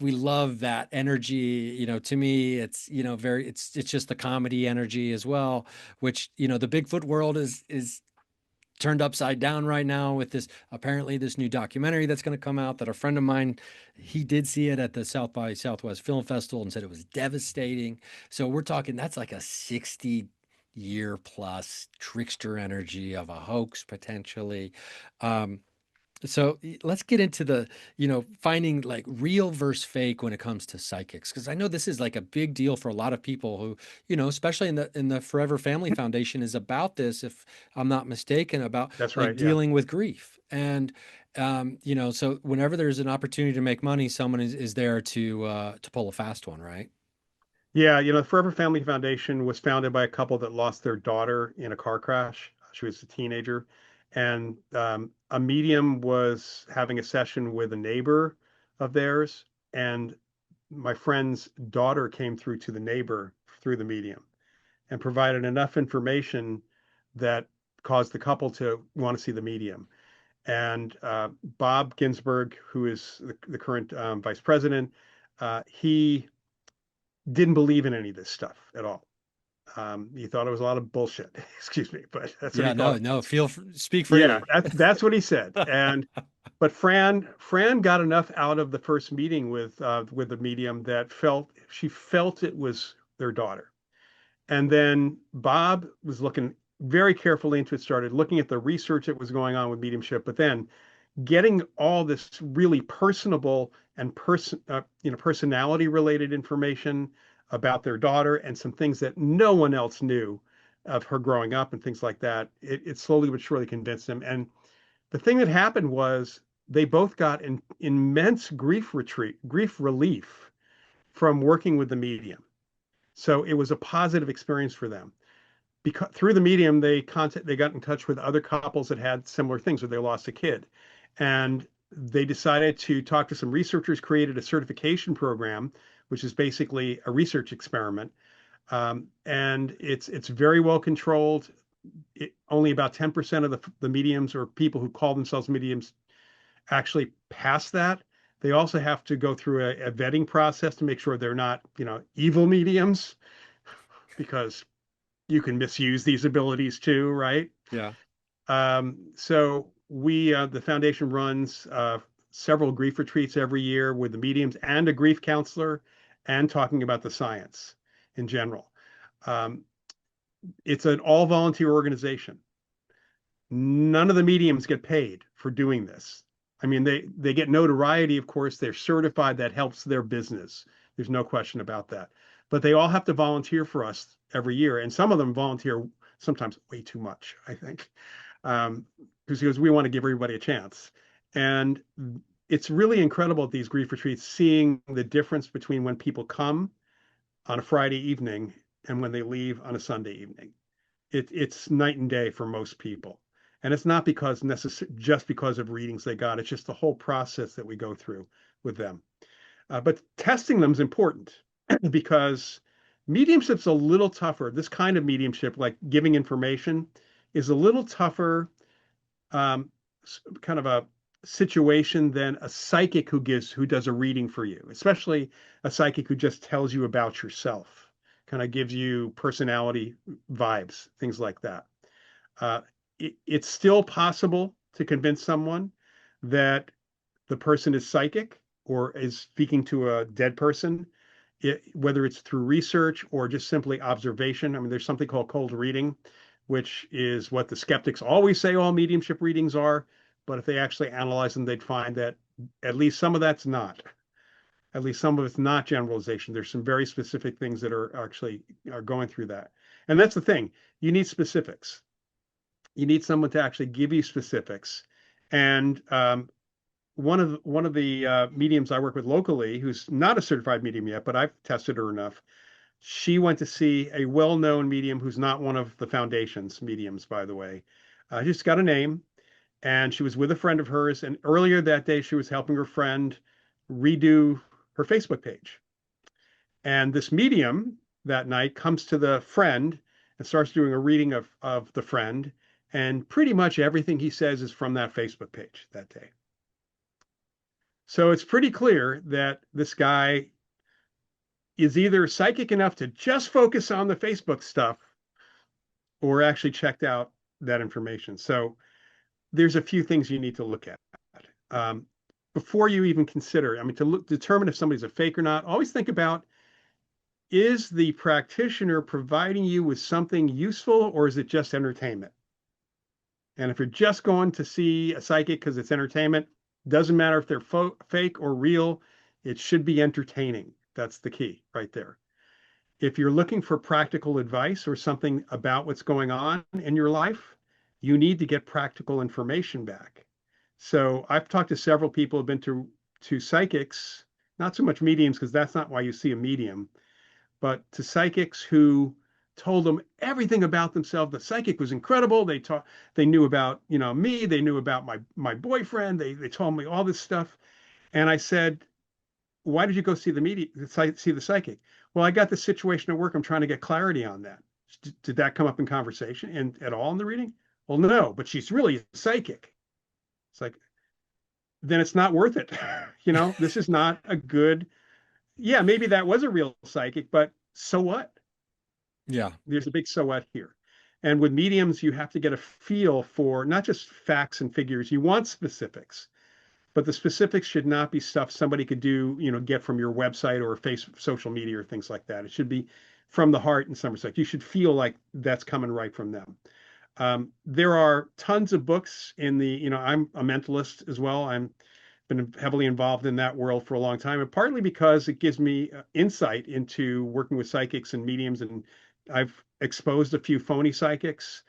We love that energy. To me, it's, it's just the comedy energy as well, which, the Bigfoot world is turned upside down right now with apparently this new documentary that's going to come out that a friend of mine, he did see it at the South by Southwest Film Festival and said it was devastating. So we're talking, that's like a 60-year plus trickster energy of a hoax potentially. So let's get into the, finding like real versus fake when it comes to psychics, because I know this is like a big deal for a lot of people who, especially in the Forever Family Foundation is about this, if I'm not mistaken, about That's like right, dealing with grief. And, so whenever there's an opportunity to make money, someone is there to pull a fast one, right? Yeah, the Forever Family Foundation was founded by a couple that lost their daughter in a car crash. She was a teenager. And a medium was having a session with a neighbor of theirs, and my friend's daughter came through to the neighbor through the medium and provided enough information that caused the couple to want to see the medium. And Bob Ginsburg, who is the current vice president, he didn't believe in any of this stuff at all. He thought it was a lot of bullshit. Excuse me, but that's what he thought. Speak for you. Yeah, that's what he said. But Fran got enough out of the first meeting with the medium that she felt it was their daughter. And then Bob was looking very carefully into it, started looking at the research that was going on with mediumship, but then getting all this really personable and personality related information about their daughter and some things that no one else knew of her growing up and things like that. It slowly but surely convinced them. And the thing that happened was they both got an immense grief relief from working with the medium. So it was a positive experience for them. Because through the medium, they got in touch with other couples that had similar things where they lost a kid. And they decided to talk to some researchers, created a certification program, which is basically a research experiment. And it's very well controlled. Only about 10% of the mediums or people who call themselves mediums actually pass that. They also have to go through a vetting process to make sure they're not, evil mediums, because you can misuse these abilities too, right? Yeah. So the foundation runs several grief retreats every year with the mediums and a grief counselor, and talking about the science in general. It's an all-volunteer organization. None of the mediums get paid for doing this. I mean, they get notoriety, of course. They're certified. That helps their business. There's no question about that. But they all have to volunteer for us every year, and some of them volunteer sometimes way too much, I think, because we want to give everybody a chance. And it's really incredible at these grief retreats seeing the difference between when people come on a Friday evening and when they leave on a Sunday evening. It's night and day for most people. And it's not just because of readings they got. It's just the whole process that we go through with them. But testing them is important because mediumship's a little tougher. This kind of mediumship, like giving information, is a little tougher kind of a situation than a psychic who does a reading for you, especially a psychic who just tells you about yourself, kind of gives you personality vibes, things like that. It's still possible to convince someone that the person is psychic or is speaking to a dead person, whether it's through research or just simply observation. I mean, there's something called cold reading, which is what the skeptics always say all mediumship readings are. But if they actually analyze them, they'd find that at least some of that's not. At least some of it's not generalization. There's some very specific things that are going through that. And that's the thing. You need specifics. You need someone to actually give you specifics. And one of the mediums I work with locally, who's not a certified medium yet, but I've tested her enough. She went to see a well-known medium who's not one of the foundation's mediums, by the way. She's got a name, and she was with a friend of hers. And earlier that day, she was helping her friend redo her Facebook page. And this medium that night comes to the friend and starts doing a reading of the friend. And pretty much everything he says is from that Facebook page that day. So it's pretty clear that this guy is either psychic enough to just focus on the Facebook stuff or actually checked out that information. So there's a few things you need to look at before you even consider. I mean, to determine if somebody's a fake or not, always think about, is the practitioner providing you with something useful or is it just entertainment? And if you're just going to see a psychic because it's entertainment, doesn't matter if they're fake or real, it should be entertaining. That's the key right there. If you're looking for practical advice or something about what's going on in your life, you need to get practical information back. So I've talked to several people who've been to psychics, not so much mediums, because that's not why you see a medium, but to psychics who told them everything about themselves. The psychic was incredible. They knew about, me. They knew about my boyfriend. They told me all this stuff. And I said, why did you go see the psychic? Well, I got this situation at work. I'm trying to get clarity on that. Did that come up in conversation and at all in the reading? Well, no, but she's really psychic. It's like, then it's not worth it. This is not a good, yeah, maybe that was a real psychic, but so what? Yeah. There's a big so what here. And with mediums, you have to get a feel for not just facts and figures. You want specifics, but the specifics should not be stuff somebody could do, get from your website or social media or things like that. It should be from the heart in some respect. You should feel like that's coming right from them. There are tons of books in the, I'm a mentalist as well. I'm been heavily involved in that world for a long time, and partly because it gives me insight into working with psychics and mediums. And I've exposed a few phony psychics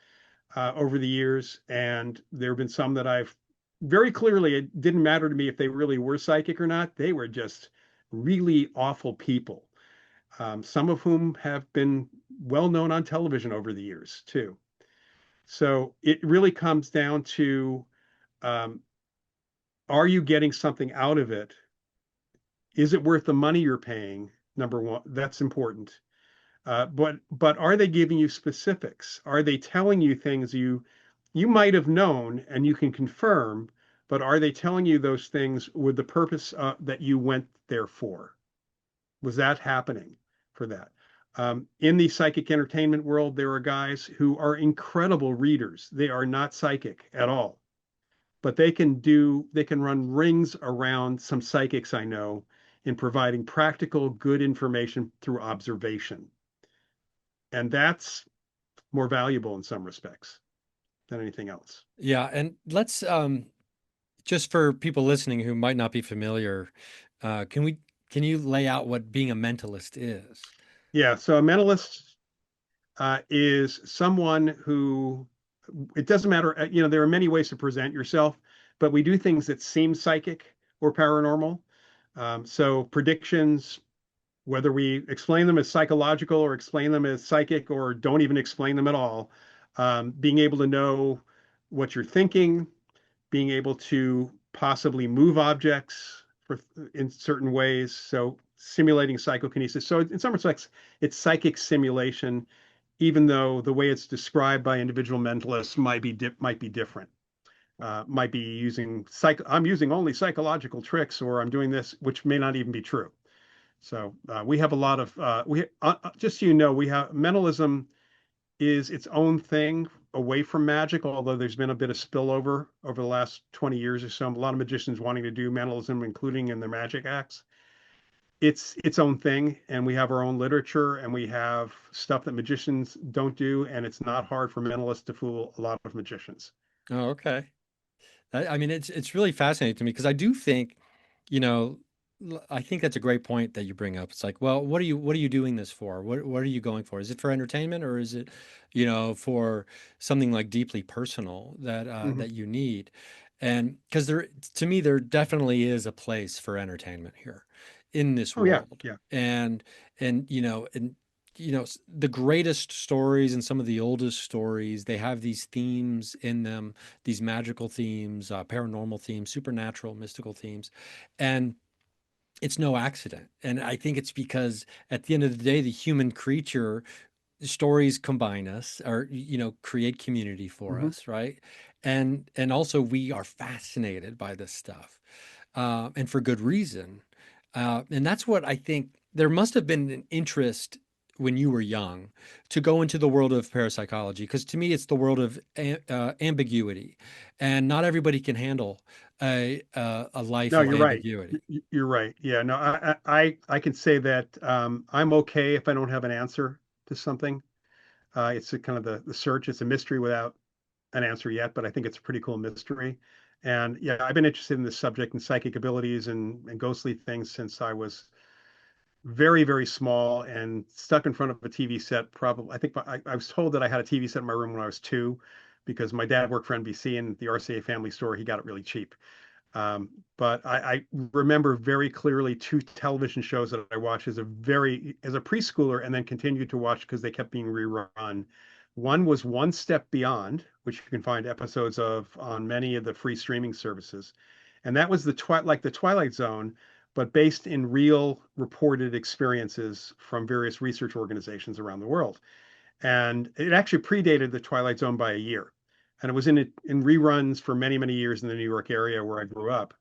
over the years, and there have been some that I've very clearly, it didn't matter to me if they really were psychic or not. They were just really awful people, some of whom have been well known on television over the years too. So it really comes down to, are you getting something out of it? Is it worth the money you're paying? Number one, that's important. But are they giving you specifics? Are they telling you things you might have known and you can confirm, but are they telling you those things with the purpose that you went there for? Was that happening for that? In the psychic entertainment world, there are guys who are incredible readers. They are not psychic at all, but they can run rings around some psychics I know in providing practical, good information through observation. And that's more valuable in some respects than anything else. Yeah. And let's just for people listening who might not be familiar, can you lay out what being a mentalist is? Yeah. So a mentalist is someone who, it doesn't matter, there are many ways to present yourself, but we do things that seem psychic or paranormal. So predictions, whether we explain them as psychological or explain them as psychic or don't even explain them at all, being able to know what you're thinking, being able to possibly move objects in certain ways. So simulating psychokinesis. So in some respects, it's psychic simulation, even though the way it's described by individual mentalists might be different. Might be using I'm using only psychological tricks, or I'm doing this, which may not even be true. So we have a lot of just so you know, we have mentalism is its own thing away from magic, although there's been a bit of spillover over the last 20 years or so. A lot of magicians wanting to do mentalism, including in their magic acts. It's its own thing, and we have our own literature, and we have stuff that magicians don't do, and it's not hard for mentalists to fool a lot of magicians. Oh, okay. I mean, it's really fascinating to me because I do think, you know, I think that's a great point that you bring up. It's like, well, what are you doing this for? What are you going for? Is it for entertainment, or is it, for something like deeply personal that Mhm. that you need? And because to me, there definitely is a place for entertainment here in this Oh yeah, world. yeah. And the greatest stories and some of the oldest stories, they have these themes in them, these magical themes, paranormal themes, supernatural, mystical themes, and it's no accident. And I think it's because at the end of the day, the human creature, stories combine us, or create community for Hmm. us, right? And also we are fascinated by this stuff, and for good reason. And that's what I think. There must have been an interest when you were young to go into the world of parapsychology, because to me it's the world of ambiguity, and not everybody can handle a life No, of you're right. ambiguity. You're right. Yeah, no, I can say that I'm okay if I don't have an answer to something. It's a kind of the search. It's a mystery without an answer yet, but I think it's a pretty cool mystery. And yeah, I've been interested in this subject and psychic abilities and ghostly things since I was very, very small and stuck in front of a TV set. Probably, I think I was told that I had a TV set in my room when I was 2 because my dad worked for NBC and the RCA Family Store. He got it really cheap. But I remember very clearly 2 television shows that I watched as a preschooler and then continued to watch because they kept being rerun. One was One Step Beyond, which you can find episodes of on many of the free streaming services. And that was like the Twilight Zone, but based in real reported experiences from various research organizations around the world. And it actually predated the Twilight Zone by a year. And it was in reruns for many, many years in the New York area where I grew up.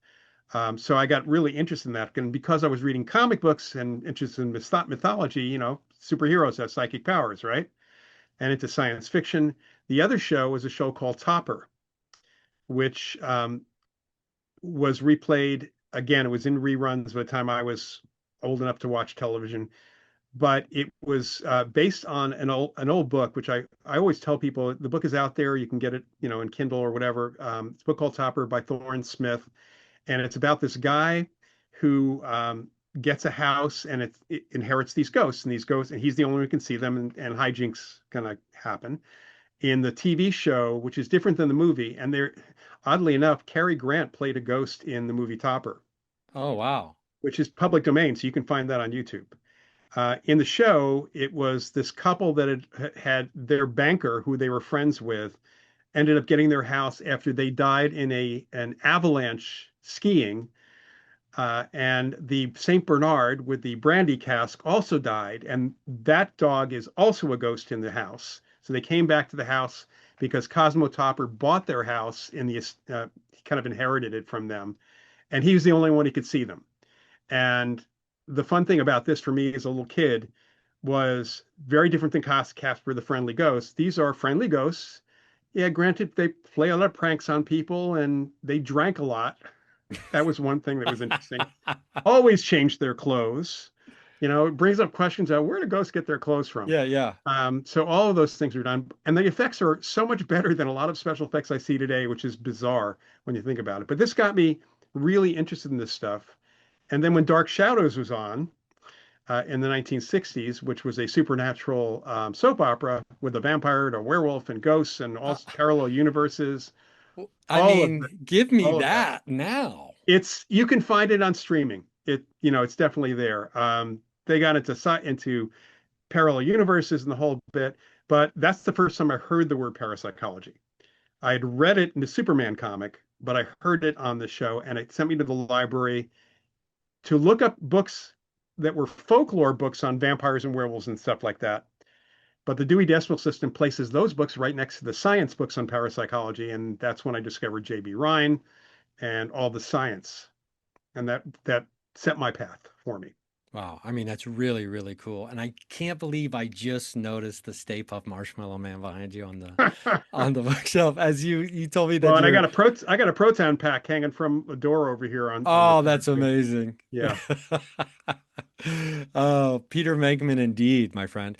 So I got really interested in that. And because I was reading comic books and interested in mythology, superheroes have psychic powers, right? And into science fiction. The other show was a show called Topper, which was replayed again. It was in reruns by the time I was old enough to watch television, but it was based on an old book, which I always tell people the book is out there. You can get it, in Kindle or whatever. It's a book called Topper by Thorne Smith, and it's about this guy who gets a house and it inherits these ghosts, and he's the only one who can see them, and hijinks gonna happen. In the TV show, which is different than the movie, and there, oddly enough, Cary Grant played a ghost in the movie Topper, Oh, wow. which is public domain, so you can find that on YouTube. In the show, it was this couple that had their banker, who they were friends with, ended up getting their house after they died in an avalanche skiing. And the Saint Bernard with the brandy cask also died, and that dog is also a ghost in the house. So they came back to the house because Cosmo Topper bought their house he kind of inherited it from them, and he was the only one who could see them. And the fun thing about this for me as a little kid was very different than Casper the Friendly Ghost. These are friendly ghosts. Yeah, granted, they play a lot of pranks on people and they drank a lot. That was one thing that was interesting. Always changed their clothes. It brings up questions of where do ghosts get their clothes from? Yeah. So all of those things are done, and the effects are so much better than a lot of special effects I see today, which is bizarre when you think about it. But this got me really interested in this stuff. And then when Dark Shadows was on in the 1960s, which was a supernatural soap opera with a vampire and a werewolf and ghosts and all parallel universes. Give me that now. You can find it on streaming. It's definitely there. They got into parallel universes and the whole bit, but that's the first time I heard the word parapsychology. I had read it in the Superman comic, but I heard it on the show, and it sent me to the library to look up books that were folklore books on vampires and werewolves and stuff like that. But the Dewey Decimal System places those books right next to the science books on parapsychology, and that's when I discovered J.B. Rhine and all the science, and that set my path for me. Wow. That's really, really cool. And I can't believe I just noticed the Stay Puft Marshmallow Man behind you on the bookshelf as you told me that. Well, and I got a proton pack hanging from a door over here on. Oh, that's amazing. Yeah. Oh, Peter Venkman, indeed, my friend.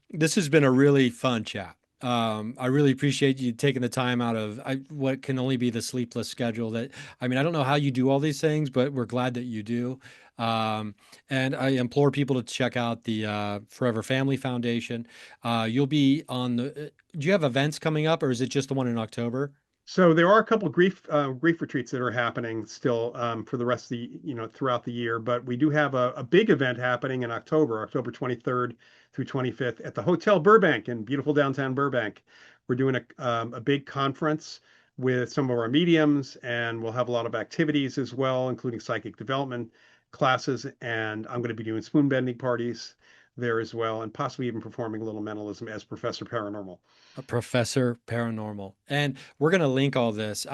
This has been a really fun chat. I really appreciate you taking the time out of what can only be the sleepless schedule that, I don't know how you do all these things, but we're glad that you do. And I implore people to check out the Forever Family Foundation. You'll be on do you have events coming up, or is it just the one in October? So there are a couple of grief retreats that are happening still for the rest of the throughout the year, but we do have a big event happening in October 23rd through 25th at the Hotel Burbank in beautiful downtown Burbank. We're doing a big conference with some of our mediums, and we'll have a lot of activities as well, including psychic development classes, and I'm going to be doing spoon bending parties there as well, and possibly even performing a little mentalism as Professor Paranormal. A Professor Paranormal. And we're going to link all this.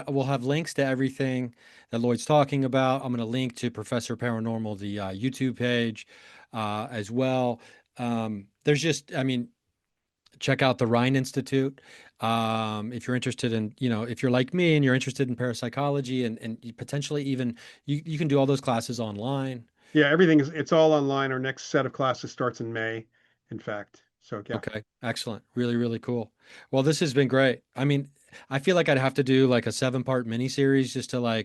We'll have links to everything that Loyd's talking about. I'm going to link to Professor Paranormal, the YouTube page as well. There's just, check out the Rhine Institute. If you're interested in, if you're like me and you're interested in parapsychology and you potentially even, you can do all those classes online. Yeah, it's all online. Our next set of classes starts in May, in fact. So, yeah. Okay, excellent. Really, really cool. Well, this has been great. I feel like I'd have to do like a 7-part miniseries just to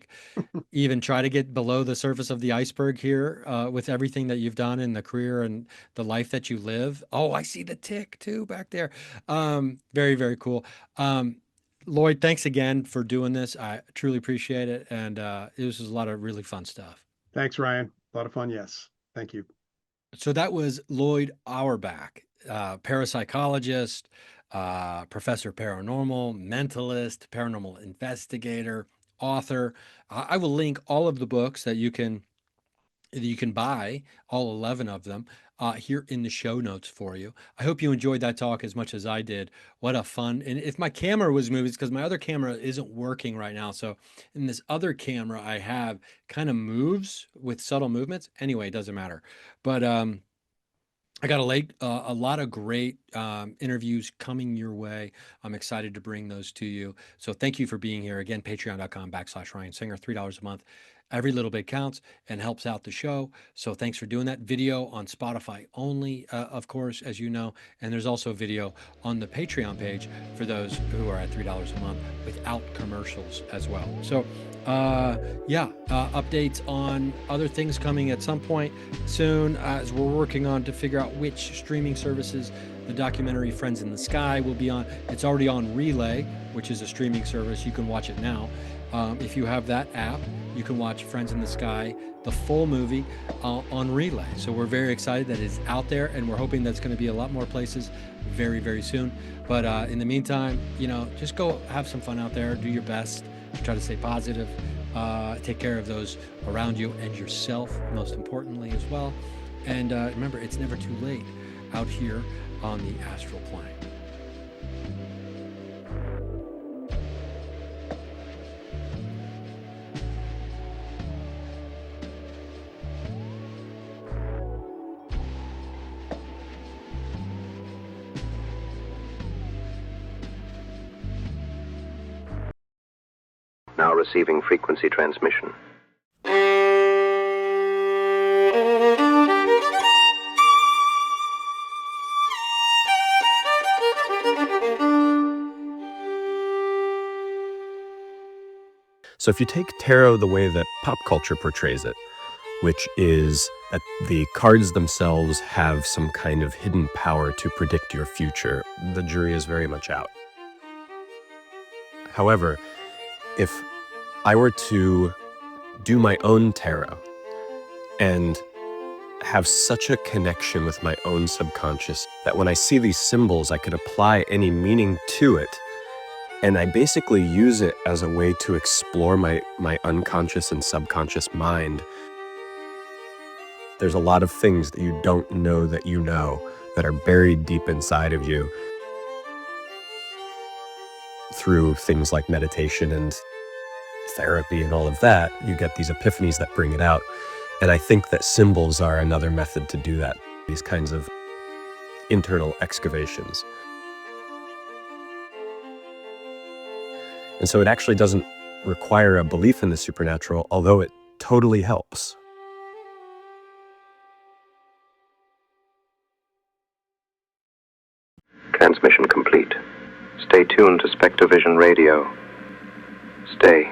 even try to get below the surface of the iceberg here with everything that you've done in the career and the life that you live. Oh, I see the tick too back there. Very, very cool. Loyd, thanks again for doing this. I truly appreciate it. And it was a lot of really fun stuff. Thanks, Ryan. A lot of fun. Yes. Thank you. So that was Loyd Auerbach, parapsychologist, Professor Paranormal, mentalist, paranormal investigator, author. I will link all of the books that you can buy, all 11 of them, here in the show notes for you. I hope you enjoyed that talk as much as I did. What a fun, and if my camera was moving, it's because my other camera isn't working right now. So in this other camera I have kind of moves with subtle movements. Anyway, it doesn't matter. But I got a lot of great interviews coming your way. I'm excited to bring those to you. So thank you for being here. Again, patreon.com/Ryan Singer, $3 a month. Every little bit counts and helps out the show. So thanks for doing that. Video on Spotify only, of course, as you know. And there's also video on the Patreon page for those who are at $3 a month without commercials as well. So updates on other things coming at some point soon as we're working on to figure out which streaming services the documentary Friends in the Sky will be on. It's already on Relay, which is a streaming service. You can watch it now. If you have that app, you can watch Friends in the Sky, the full movie, on Relay. So we're very excited that it's out there, and we're hoping that's going to be a lot more places very, very soon. But in the meantime, just go have some fun out there. Do your best. Try to stay positive. Take care of those around you and yourself, most importantly, as well. And remember, it's never too late out here on the astral plane. Now receiving frequency transmission. So if you take tarot the way that pop culture portrays it, which is that the cards themselves have some kind of hidden power to predict your future, the jury is very much out. However, if I were to do my own tarot and have such a connection with my own subconscious that when I see these symbols, I could apply any meaning to it. And I basically use it as a way to explore my unconscious and subconscious mind. There's a lot of things that you don't know that you know that are buried deep inside of you through things like meditation and therapy and all of that. You get these epiphanies that bring it out. And I think that symbols are another method to do that, these kinds of internal excavations. And so it actually doesn't require a belief in the supernatural, although it totally helps. Transmission complete. Stay tuned to Spectrovision Radio. Stay.